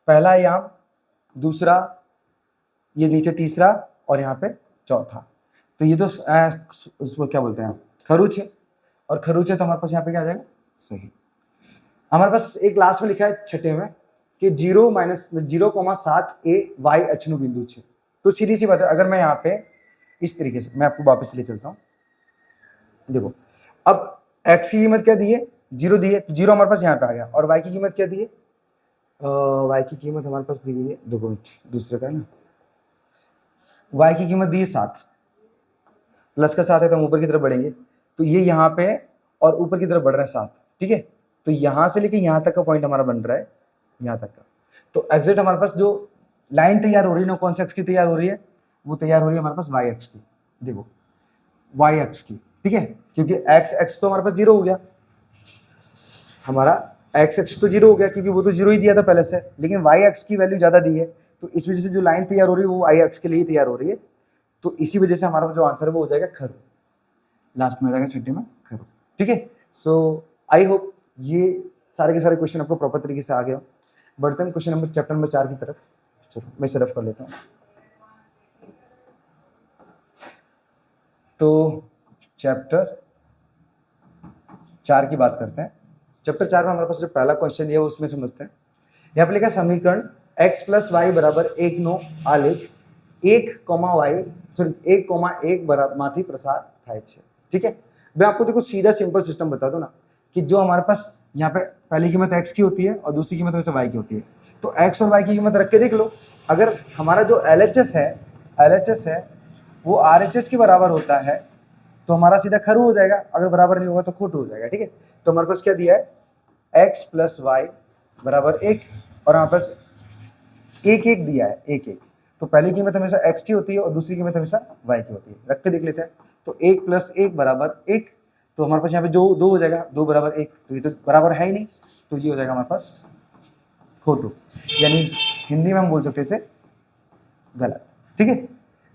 पहला याम, दूसरा, ये नीचे तीसरा और यहाँ पे चौथा। तो ये तो उसको क्या बोलते हैं, खरुच है, और खरुच है तो हमारे पास यहाँ पे क्या आ जाएगा, सही। हमारे पास एक लास्ट में लिखा है छठे में कि 0-0,7 ए वाई अक्षनु बिंदु छे। तो सीधी सी बात है, अगर मैं यहाँ पे इस तरीके से मैं आपको वापस ले चलता हूँ, देखो अब x की कीमत क्या दी है, 0 दी है, 0 हमारे पास यहाँ पे आ गया, और y की कीमत क्या दी है, y की कीमत हमारे पास दी गई है, देखो दूसरे का है ना, y की कीमत दी है 7, प्लस का 7 है तो हम ऊपर की तरफ बढ़ेंगे, तो ये यहाँ पे है और ऊपर की तरफ बढ़ रहा है 7, ठीक है। तो यहाँ से लेके यहाँ तक का पॉइंट हमारा बन रहा है, यहाँ तक का। तो एग्जैक्ट हमारे पास जो लाइन तैयार हो रही है ना, कौन से अक्ष की तैयार हो रही है, वो तैयार हो रही है हमारे पास y अक्ष की, देखो y अक्ष की, ठीक है, क्योंकि x अक्ष तो हमारे पास 0 हो गया, हमारा x अक्ष तो 0 हो गया क्योंकि वो तो 0 ही दिया था पहले से, लेकिन y अक्ष की वैल्यू ज्यादा दी है, तो इस वजह से जो लाइन तैयार हो रही है वो y अक्ष के लिए तैयार हो रही है। तो इसी वजह से हमारा जो आंसर है वो हो जाएगा खरु, लास्ट में हो जाएगा छठे में खरु, ठीक है। सो आई होप ये सारे के सारे क्वेश्चन आपको प्रॉपर तरीके से आ गया। बढ़ते हैं क्वेश्चन नंबर चैप्टर नंबर 4 की तरफ। चलो मैं सिर्फ कर लेता हूँ। तो चैप्टर 4 की बात करते हैं। चैप्टर 4 में हमारे पास जो पहला क्वेश्चन है वो उसमें समझते हैं। यहाँ पे लिखा समीकरण x + y = 1 आलेख 1,1 बराबर माथी प्रसार થાય છે, ठीक है। मैं आपको देखो सीधा सिंपल सिस्टम बता दो ना कि जो हमारे पास यहाँ पे पहली कीमत x की होती है और दूसरी कीमत हमेशा y की होती है, तो x और y की कीमत रख के देख लो। अगर हमारा जो LHS है वो RHS के बराबर होता है तो हमारा सीधा खरू हो जाएगा, अगर बराबर नहीं होगा तो खोटू हो जाएगा, ठीक है। तो हमारे पास क्या दिया है, x + y = 1 और हमारे पास 1 दिया है, 1 तो पहली कीमत हमेशा x की होती है और दूसरी कीमत हमेशा y की होती है। रख के देख लेते हैं। तो 1 + 1 = 1, तो हमारे पास यहाँ पे जो 2 हो जाएगा, 2 = 1, तो ये तो बराबर है ही नहीं, तो ये हो जाएगा हमारे पास खोटू, यानी हिंदी में हम बोल सकते हैं इसे गलत, ठीक है।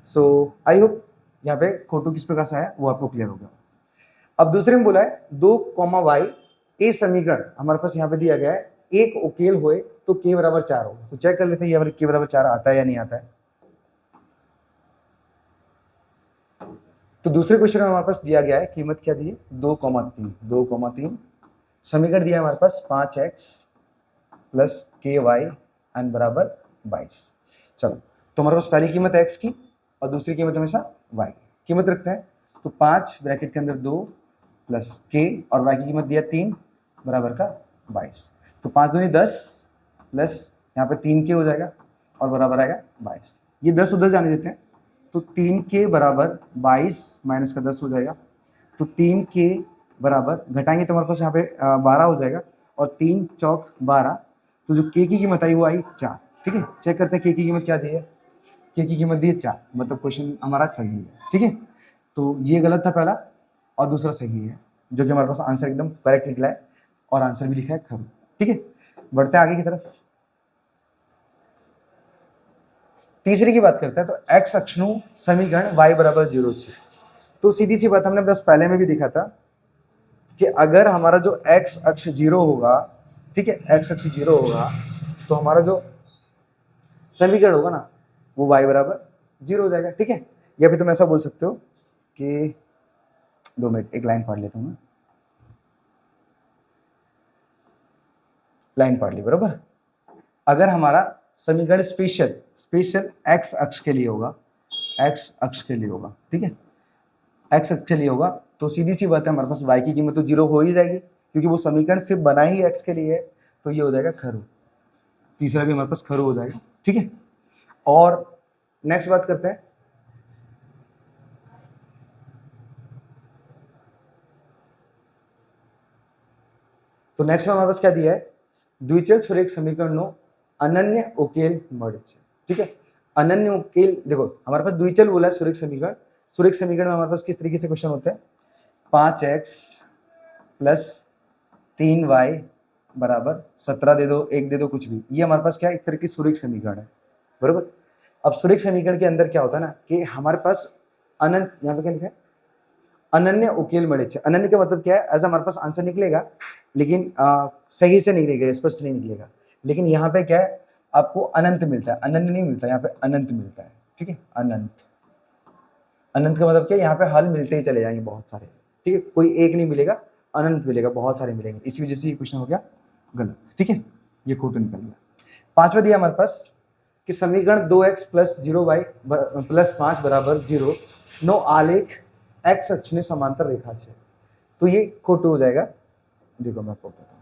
सो आई होप यहाँ पे खोटू किस प्रकार से आया वो आपको क्लियर हो गया। अब दूसरे में बोला है 2, y ए समीकरण हमारे पास यहाँ पे दिया गया है, एक उकेल होए तो k = 4 हो। तो चेक कर लेते हैं ये k = 4 आता है या नहीं आता है। तो दूसरे क्वेश्चन में हमारे पास दिया गया है, कीमत क्या दी है, 2,3 समीकरण दिया है हमारे पास 5x + ky एन बराबर 22। चलो तो हमारे पास पहली कीमत x की और दूसरी कीमत हमेशा y की, कीमत रखते हैं। तो 5 ब्रैकेट के अंदर 2 + k और y की कीमत दिया 3 बराबर का 22। तो 5 दूनी 10 प्लस यहाँ पे 3k हो जाएगा और बराबर आएगा 22। ये 10 उधर जाने देते हैं, तो 3k = 22 माइनस का 10 हो जाएगा। तो 3k बराबर घटाएंगे तो हमारे पास यहाँ पे 12 हो जाएगा और 3 चौक 12, तो जो k की कीमत आई वो आई 4, ठीक है। चेक करते हैं k की कीमत क्या दी है, k की कीमत दी है 4, मतलब क्वेश्चन हमारा सही है, ठीक है। तो ये गलत था पहला और दूसरा सही है, जो कि हमारे पास आंसर एकदम करेक्ट निकला है और आंसर भी लिखा है खरू, ठीक है। बढ़ते हैं आगे की तरफ। तीसरी की बात करते हैं। तो x अक्षनु समीकरण y = 0 છે। तो सीधी सी बात हमने बस पहले में भी देखा था कि अगर हमारा जो x अक्ष 0 होगा, ठीक है, x अक्ष 0 होगा तो हमारा जो समीकरण होगा ना वो y = 0 हो जाएगा, ठीक है। या फिर तुम ऐसा बोल सकते हो कि 2 मिनट एक लाइन पढ़ लेता हूँ, लाइन पढ़ ली बराबर। अगर हमारा समीकरण स्पेशल x अक्ष के लिए होगा, x अक्ष के लिए होगा, ठीक है, x अक्ष के लिए होगा, तो सीधी सी बात है हमारे पास y की कीमत तो 0 हो ही जाएगी क्योंकि वो समीकरण सिर्फ बना ही x के लिए है, तो ये हो जाएगा खरू। तीसरा भी हमारे पास खरू हो जाएगा, ठीक है। और नेक्स्ट बात करते हैं। तो नेक्स्ट में हमारे पास क्या दिया है, द्विचल सुरेख समीकरण नो अनन्य उकेल મળે છે, ठीक है। अनन्य उकेल, देखो हमारे पास द्विचल बोला है सुरेख समीकरण में हमारे पास किस तरीके से क्वेश्चन होते हैं, 5x + 3y = 17 दे दो, 1 दे दो, कुछ भी, ये हमारे पास क्या है, एक तरह की सुरेख समीकरण है, बराबर। अब सुरेख समीकरण के अंदर क्या होता है ना कि हमारे पास अनंत, यहाँ पे क्या लिखा है, अनन्य उकेल મળે છે। अनन्य का मतलब क्या है, ऐसा हमारे पास आंसर निकलेगा लेकिन सही से नहीं निकलेगा, स्पष्ट नहीं निकलेगा, लेकिन यहाँ पे क्या है, आपको अनंत मिलता है, अनन्य नहीं मिलता, यहाँ पे अनंत मिलता है, ठीक है, अनंत। अनंत का मतलब क्या, यहाँ पे हल मिलते ही चले जाएंगे बहुत सारे, ठीक है, कोई एक नहीं मिलेगा, अनंत मिलेगा, बहुत सारे मिलेंगे, इसी वजह से ये क्वेश्चन हो गया गलत, ठीक है, ये खोटू निकल गया। पांचवा दिया हमारे पास कि समीकरण 2x प्लस 0y प्लस 5 बराबर 0 नो आलेख x अक्ष ने समांतर रेखा से, तो ये खोटू हो जाएगा। देखो मैं आपको बताता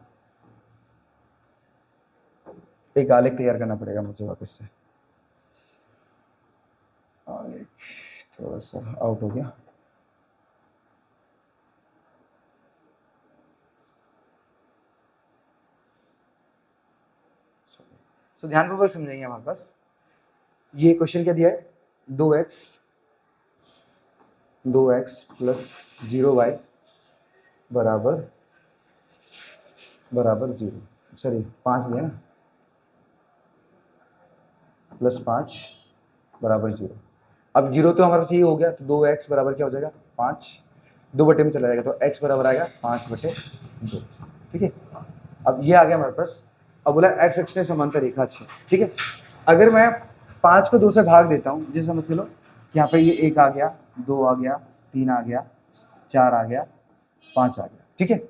हूँ, एक आलेख तैयार करना पड़ेगा मुझे वापस से, आलेख थोड़ा सा आउट हो गया। तो ध्यानपूर्वक समझेंगे हमारे पास ये क्वेश्चन क्या दिया है, 2x प्लस 0y बराबर 0, सॉरी 5 दिया ना, प्लस 5 बराबर 0। अब 0 तो हमारे पास ये हो गया, तो 2x बराबर क्या हो जाएगा 5, 2 बटे में चला जाएगा, तो x बराबर आएगा 5/2, ठीक है। अब ये आ गया हमारे पास, अब बोला x अक्ष ने समांतर रेखा है, ठीक है। अगर मैं 5 को 2 से भाग देता हूँ, जैसे समझ लो यहाँ पे ये 1 आ गया, 2 आ गया, 3 आ गया, 4 आ गया, 5 आ गया, ठीक है।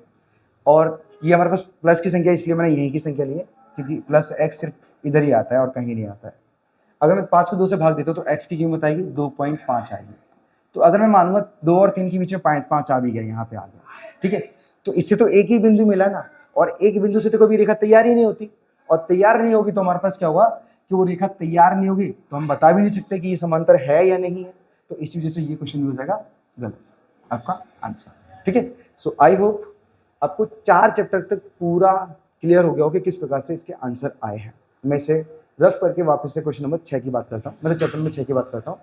और ये हमारे पास प्लस की संख्या, इसलिए मैंने यही की संख्या ली है, क्योंकि प्लस x सिर्फ इधर ही आता है और कहीं नहीं आता है। अगर मैं 5 को 2 से भाग देता हूँ तो x की कीमत आएगी 2.5 आएगी। तो अगर मैं मानूंगा 2 और 3 के बीच में 5 आ भी गया, यहाँ पे आ गया, ठीक है। तो इससे तो एक ही बिंदु मिला ना, और एक बिंदु से तो कभी रेखा तैयार ही नहीं होती, और तैयार नहीं होगी तो हमारे पास क्या होगा कि वो रेखा तैयार नहीं होगी, तो हम बता भी नहीं सकते कि ये समांतर है या नहीं है। तो इसी वजह से ये क्वेश्चन हो जाएगा गलत, आपका आंसर, ठीक है। सो आई होप आपको 4 चैप्टर तक पूरा क्लियर हो गया हो कि किस प्रकार से इसके आंसर आए हैं। मैं इसे रफ करके वापस से क्वेश्चन नंबर 6 की बात करता हूँ, मतलब चैप्टर नंबर 6 की बात करता हूँ।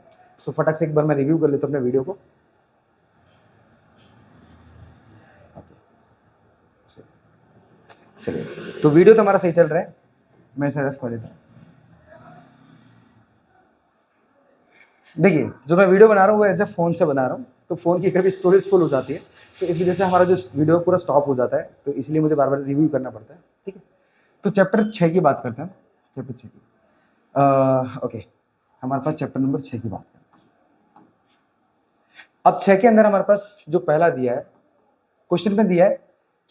सो फटाक से एक बार मैं रिव्यू कर लेता हूँ अपने वीडियो को। चलिए, तो वीडियो तो हमारा सही चल रहा है, मैं इसे रफ कर देता हूँ। देखिए, जो मैं वीडियो बना रहा हूँ वो एज ए फोन से बना रहा हूँ, तो फोन की कभी स्टोरेज फुल हो जाती है, तो इस वजह से हमारा जो वीडियो पूरा स्टॉप हो जाता है, तो इसलिए मुझे बार बार रिव्यू करना पड़ता है, ठीक है। तो चैप्टर 6 की बात करते हैं, चैप्टर 6 की, ओके, हमारे पास चैप्टर नंबर 6 की बात करते हैं। अब 6 के अंदर हमारे पास जो पहला दिया है, क्वेश्चन में दिया है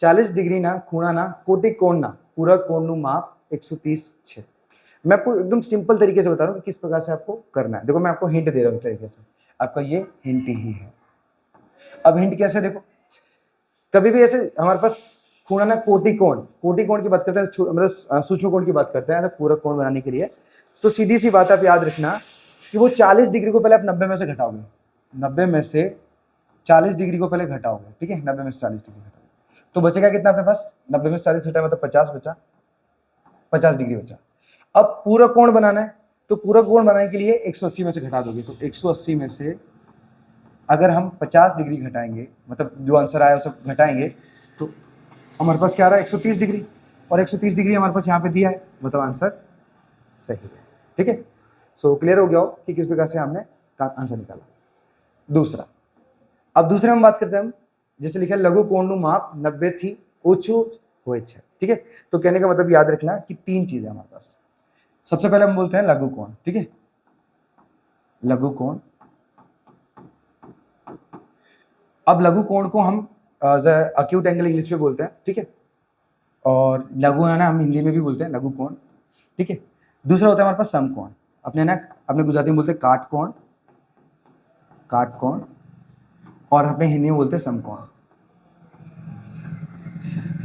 40 डिग्री ना खूणा ना कोटि कोण ना पूरा कोण नु माप 130 6। मैं आपको एकदम सिंपल तरीके से बता रहा हूँ कि किस प्रकार से आपको करना है। देखो मैं आपको हिंट दे रहा हूँ तरीके से, आपका ये हिंट ही है। अब हिंट कैसे, देखो कभी भी ऐसे हमारे पास खूणा ना कोटि कोण की बात करते हैं, मतलब सूक्ष्म कोण की बात करते हैं पूरा कोण बनाने के लिए, तो सीधी सी बात आप याद रखना कि वो 40 डिग्री को पहले आप 90 में से घटाओगे, 90 में से 40 डिग्री को पहले घटाओगे, ठीक है, 90 में से 40 डिग्री घटाओगे, तो बचेगा कितना अपने पास, 90 में से 40 घटा मतलब 50 बचा, 50 डिग्री बचा। अब पूरा कोण बनाना है, तो पूरा कोण बनाने के लिए 180 में से घटा दोगे, तो 180 में से अगर हम 50 डिग्री घटाएंगे, मतलब जो आंसर आया सब घटाएंगे, तो हमारे पास क्या आ रहा है 130 डिग्री, और 130 डिग्री हमारे पास यहाँ पे दिया है, मतलब आंसर सही है, ठीक है। सो क्लियर हो गया हो कि किस प्रकार से हमने आंसर निकाला। दूसरा, अब दूसरे में बात करते हैं हम, जैसे लिखा है लघु कोण नु माप 90 थी ओछू हुए छे, ठीक है। तो कहने का मतलब याद रखना कि 3 चीजें हमारे पास। सबसे पहले हम बोलते हैं लघु कोण, ठीक है, लघु कोण। अब लघु कोण को हम अक्यूट एंगल इंग्लिश में बोलते हैं, ठीक है, और लघु है ना हम हिंदी में भी बोलते हैं लघु कोण, ठीक है। दूसरा होता है हमारे पास समकोण, अपने गुजराती में बोलते हैं काट कोण, काट कोण, और अपने हिंदी में बोलते हैं समकोण।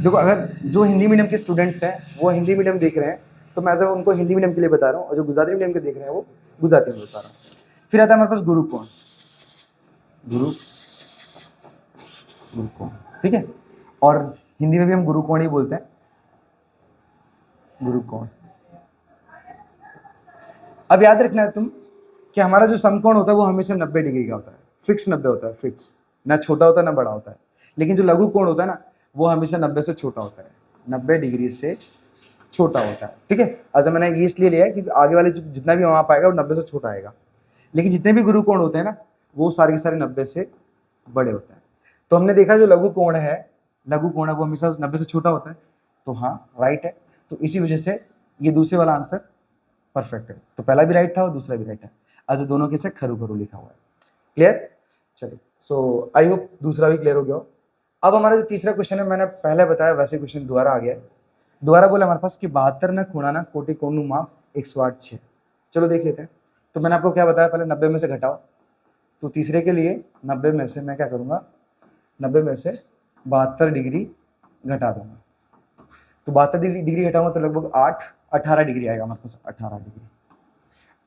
देखो अगर जो हिंदी मीडियम के स्टूडेंट्स हैं वो हिंदी मीडियम देख रहे हैं, तो मैं ऐसा उनको हिंदी मीडियम के लिए बता रहा हूँ, और जो गुजराती मीडियम के देख रहे हैं वो गुजराती में बता रहा हूँ। फिर आता है हमारे पास गुरु कोण, गुरु कोण, ठीक है, और हिंदी में भी हम गुरु कोण ही बोलते हैं, गुरु कोण। अब याद रखना है तुम कि हमारा जो समकोण होता है वो हमेशा 90 डिग्री का होता है, फिक्स 90 होता है, फिक्स, ना छोटा होता है ना बड़ा होता है। लेकिन जो लघु कोण होता है ना वो हमेशा 90 से छोटा होता है, 90 डिग्री से छोटा होता है, ठीक है। अच्छा मैंने ये इसलिए लिया है कि आगे वाले जितना भी वहां पाएगा वो 90 से छोटा आएगा, लेकिन जितने भी गुरु कोण होते हैं ना वो सारे के सारे 90 से बड़े होते हैं। तो हमने देखा जो लघु कोण है वो हमेशा 90 से छोटा होता है, तो हाँ राइट है। तो इसी वजह से ये दूसरे वाला आंसर परफेक्ट है। तो पहला भी राइट था और दूसरा भी राइट है, आज दोनों के से खरू खरू लिखा हुआ है, क्लियर। चलिए, सो आई होप दूसरा भी क्लियर हो गया हो। अब हमारा जो तीसरा क्वेश्चन है, मैंने पहले बताया वैसे क्वेश्चन दोबारा आ गया है। दोबारा बोला हमारे पास कि 72 न खूणा ना कोटि कोण माप 108 6। चलो देख लेते हैं। तो मैंने आपको क्या बताया, पहले 90 में से घटाओ। तो तीसरे के लिए 90 में से मैं क्या करूँगा, 90 में से 72 डिग्री घटा दूंगा। तो 72 डिग्री घटाऊंगा तो लगभग 18 डिग्री आएगा हमारे पास, 18 डिग्री।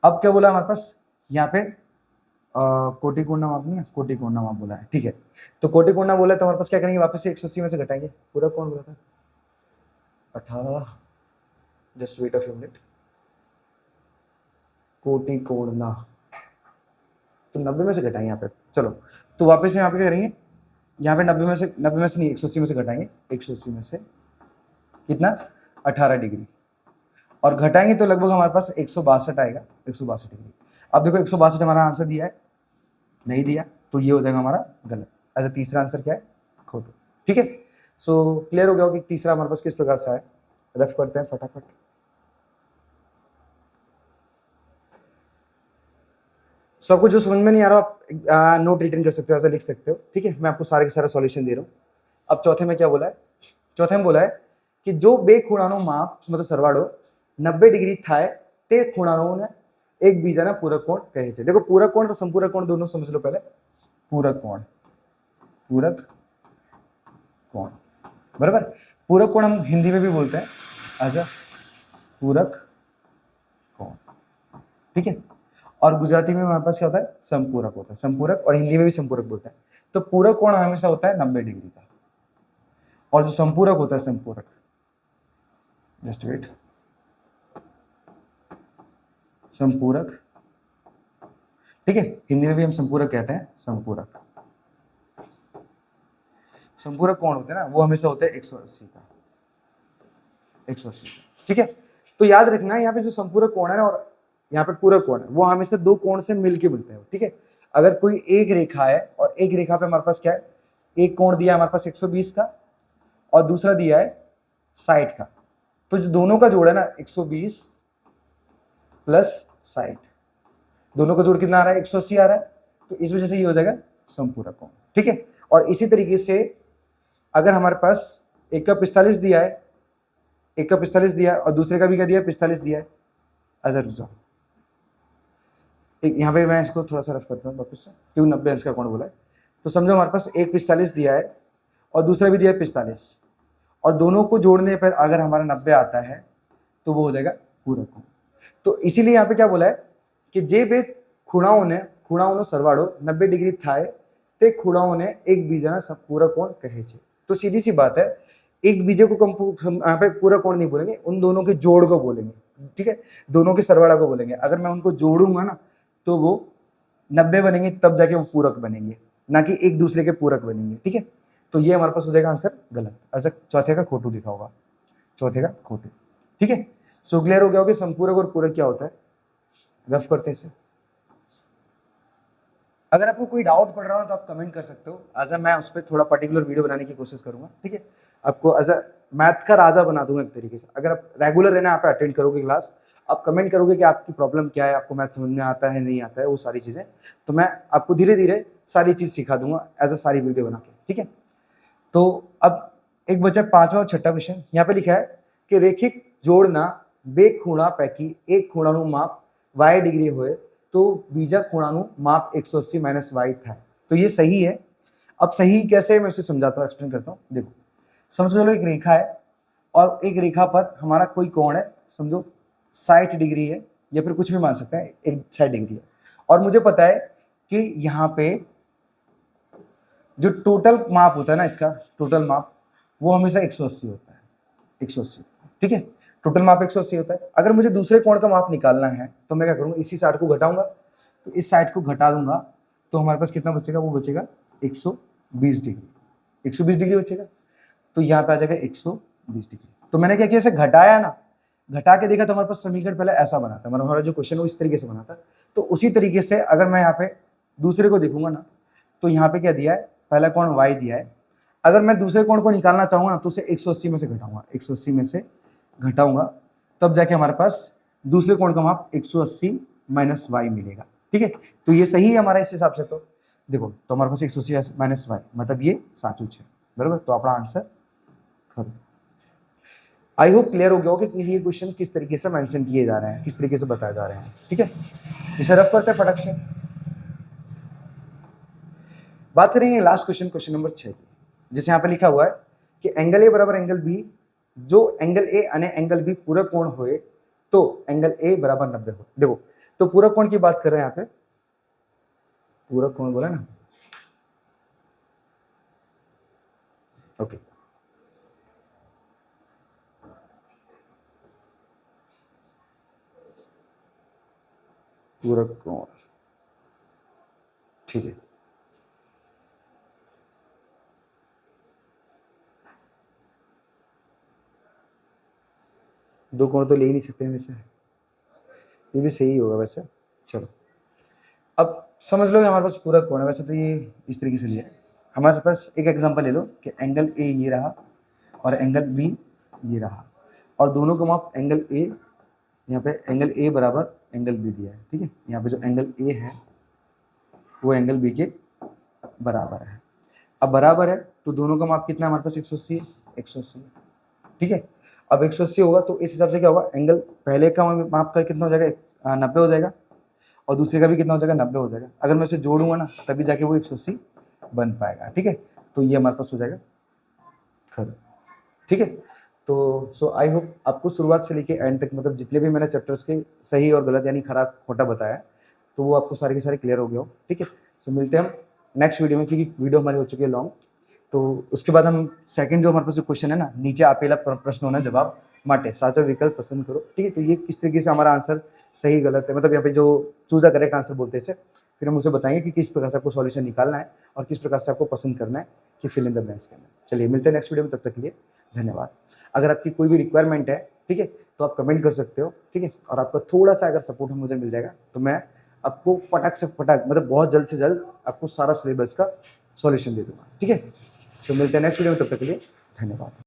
अब क्या बोला हमारे पास यहाँ पे, कोटि कोण माप नहीं है, कोटि कोण माप बोला है, ठीक है। तो कोटि कोण बोला है तो हमारे पास क्या करेंगे, वापस से 180 में से घटाएंगे। पूरा कौन बोला था, 18, just wait a few minute, कोटि कोण, तो 90 में से घटाएंगे यहाँ पे। चलो, तो वापस यहाँ पे क्या करेंगे, यहाँ पे 90 में से नहीं, 180 में से घटाएंगे। 180 में से कितना, 18 डिग्री, और घटाएंगे तो लगभग हमारे पास 162 आएगा, 162 डिग्री। अब देखो 162 हमारा आंसर दिया है, नहीं दिया, तो ये हो जाएगा हमारा गलत। ऐसा तीसरा आंसर क्या है, खोटो, ठीक है। सो क्लियर हो गया हो कि तीसरा हमारे पास किस प्रकार से है। रफ करते हैं फटाफट। सो आपको जो समझ में नहीं आ रहा, आप नोट रिटर्न कर सकते हो, ऐसा लिख सकते हो, ठीक है। मैं आपको सारे के सारा सॉल्यूशन दे रहा हूँ। अब चौथे में क्या बोला है, चौथे में बोला है कि जो बे खूणानो माप मतलब सरवाड़ो 90 डिग्री थाय ते खूणानो ने एक बीजाना पूरक कोण कहे छे। देखो पूरक कोण और संपूरक कोण दोनों समझ लो पहले। पूरक कोण, पूरक कोण, बराबर। पूरक कोण हम हिंदी में भी बोलते हैं एज अ पूरक कोण, ठीक है। और गुजराती में हमारे पास क्या होता है, संपूरक होता है, संपूरक, और हिंदी में भी संपूरक बोलते हैं। तो पूरक कोण हमेशा होता है 90 डिग्री का, और जो संपूरक होता है, संपूरक, जस्ट वेट, संपूरक, ठीक है। हिंदी में भी हम संपूरक कहते हैं, संपूरक। संपूरक कोण होते हैं ना, वो हमेशा होते हैं 180 का, 180 का, ठीक है। तो याद रखना यहाँ पे जो संपूरक कोण है ना और यहाँ पे पूरक कोण है, वो हमेशा दो कोण से मिलके मिलते हैं, ठीक है। अगर कोई एक रेखा है और एक रेखा पे हमारे पास क्या है, एक कोण दिया है हमारे पास 120 का और दूसरा दिया है 60 का, तो जो दोनों का जोड़ है ना 120 प्लस 60, दोनों का जोड़ कितना आ रहा है, 180 आ रहा है। तो इस वजह से ये हो जाएगा संपूरक कोण, ठीक है। और इसी तरीके से अगर हमारे पास एक का 45 दिया है, एक का 45 दिया है और दूसरे का भी क्या दिया है, 45 दिया है, अजर रुक जाओ, एक यहाँ पे मैं इसको थोड़ा सा रफ करता हूँ वापस से, क्यों 90 अंश का कोण बोला है। तो समझो हमारे पास एक 45 दिया है और दूसरा भी दिया है 45, और दोनों को जोड़ने पर अगर हमारा 90 आता है तो वो हो जाएगा पूरक कोण। तो इसीलिए यहाँ पे क्या बोला है कि जे बे ખૂણાઓનો સરવાળો 90 डिग्री थाय ते ખૂણાઓને એકબીજાના પૂરક કોણ કહે છે। तो सीधी सी बात है, एक बीजे को हम यहाँ पे पूरक कोण नहीं बोलेंगे, उन दोनों के जोड़ को बोलेंगे, ठीक है, दोनों के सरवाड़ा को बोलेंगे। अगर मैं उनको जोड़ूंगा ना तो वो 90 बनेंगे, तब जाके वो पूरक बनेंगे, ना कि एक दूसरे के पूरक बनेंगे, ठीक है। तो ये हमारे पास हो जाएगा आंसर गलत, ऐसा चौथे का खोटू लिखा होगा, चौथे का खोटू, ठीक है। सो क्लियर हो गया होगा संपूरक और पूरक क्या होता है। रफ करते से, अगर आपको कोई डाउट पड़ रहा हो तो आप कमेंट कर सकते हो, एज मैं उस पर थोड़ा पर्टिकुलर वीडियो बनाने की कोशिश करूंगा, ठीक है। आपको एज मैथ का राजा बना दूंगा एक तरीके से। अगर आप रेगुलर रहना, आप अटेंड करोगे क्लास, आप कमेंट करोगे कि आपकी प्रॉब्लम क्या है, आपको मैथ समझ में आता है नहीं आता है, वो सारी चीज़ें, तो मैं आपको धीरे धीरे सारी चीज़ सिखा दूंगा एज सारी वीडियो बना के, ठीक है। तो अब एक बचा 5वां और 6ठा क्वेश्चन। यहाँ पे लिखा है कि रेखिक जोड़ना બે ખૂણા પૈકી એક ખૂણાનું માપ y ડિગ્રી હોય तो बीजा ખૂણાનું माप 180 माइनस वाई था। तो ये सही है। अब सही कैसे है मैं इसे समझाता हूँ, एक्सप्लेन करता हूँ। देखो समझो लो एक रेखा है और एक रेखा पर हमारा कोई कोण है, समझो 60 डिग्री है या फिर कुछ भी मान सकते हैं, एक 60 डिग्री है, और मुझे पता है कि यहाँ पे जो टोटल माप होता है ना, इसका टोटल माप वो हमेशा 180 होता है, 180, ठीक है। टोटल माप 180 होता है। अगर मुझे दूसरे कोण का माप निकालना है तो मैं क्या करूँगा, इसी साइड को घटाऊंगा, तो इस साइड को घटा दूंगा तो हमारे पास कितना बचेगा, वो बचेगा 120 डिग्री, 120 डिग्री बचेगा। तो यहाँ पे आ जाएगा 120 डिग्री। तो मैंने क्या किया, इसे घटाया ना, घटा के देखा तो हमारे पास समीकरण पहले ऐसा बना था, हमारा जो क्वेश्चन वो इस तरीके से बना था। तो उसी तरीके से अगर मैं यहाँ पे दूसरे को देखूंगा ना, तो यहाँ पे क्या दिया है, पहला कोण y दिया है। अगर मैं दूसरे कोण को निकालना चाहूंगा ना तो उसे 180 में से घटाऊंगा, 180 में से घटाऊंगा, तब जाके हमारे पास दूसरे कोण का माप 180 माइनस वाई मिलेगा, ठीक है। तो ये सही है हमारा इस हिसाब से। तो देखो तो हमारे पास 180 माइनस वाई मतलब ये साचू है बराबर, तो अपना आंसर खरो। आई होप क्लियर हो गया हो कि ये क्वेश्चन किस तरीके से मेंशन किए जा रहे हैं, किस तरीके से बताए जा रहे हैं। ठीक है, इसे रफ करते हैं फटक से। बात करेंगे लास्ट क्वेश्चन, क्वेश्चन नंबर 6 की, जिसे यहाँ पे लिखा हुआ है कि एंगल ए बराबर एंगल बी, जो एंगल ए यानी एंगल बी पूरा कोण होए तो एंगल ए बराबर 90 हो। देखो तो पूरा कोण की बात कर रहे हैं यहाँ पे, पूरा कोण बोला ना, ओके पूरा कोण, ठीक है। दो कोण तो ले ही नहीं सकते हैं वैसे, ये भी सही होगा वैसे। चलो अब समझ लो हमारे पास पूरा कोण है, वैसे तो ये इस तरीके से लिया है। हमारे पास एक एग्जांपल ले लो कि एंगल ए ये रहा और एंगल बी ये रहा, और दोनों का माप एंगल ए, यहाँ पे एंगल ए बराबर एंगल बी दिया है। ठीक है, यहाँ पे जो एंगल ए है वो एंगल बी के बराबर है। अब बराबर है तो दोनों का माप कितना है हमारे पास, 180 है, 180। ठीक है, अब 180 होगा तो इस हिसाब से क्या होगा, एंगल पहले का माप का कितना हो जाएगा, 90 हो जाएगा, और दूसरे का भी कितना हो जाएगा, 90 हो जाएगा। अगर मैं इसे जोड़ूंगा ना तभी जाके वो 180 बन पाएगा। ठीक है, तो ये हमारे पास हो जाएगा खरा। ठीक है, तो सो आई होप आपको शुरुआत से लेके एंड तक मतलब जितने भी मैंने चैप्टर्स के सही और गलत यानी खरा खोटा बताया तो वो आपको सारे के सारे क्लियर हो गया हो। ठीक है, सो मिलते हैं हम नेक्स्ट वीडियो में, क्योंकि वीडियो हमारी हो चुकी है लॉन्ग। तो उसके बाद हम सेकंड जो हमारे पास क्वेश्चन है ना, नीचे आपेला प्रश्न होना जवाब माटे साचा विकल्प पसंद करो। ठीक है, तो ये किस तरीके से हमारा आंसर सही गलत है, मतलब यहाँ पे जो चूज अ करेक्ट आंसर बोलते हैं, फिर हम उसे बताएंगे कि किस प्रकार से आपको सॉल्यूशन निकालना है और किस प्रकार से आपको पसंद करना है कि फिल इन द ब्लैंक्स करना है। चलिए मिलते हैं नेक्स्ट वीडियो में, तब तक के लिए धन्यवाद। अगर आपकी कोई भी रिक्वायरमेंट है, ठीक है, तो आप कमेंट कर सकते हो। ठीक है, और आपका थोड़ा सा अगर सपोर्ट मुझे मिल जाएगा तो मैं आपको फटाक से फटाक मतलब बहुत जल्द से जल्द आपको सारा सिलेबस का सॉल्यूशन दे दूंगा। ठीक है, तो मिलते हैं नेक्स्ट वीडियो में, तब तक के लिए धन्यवाद।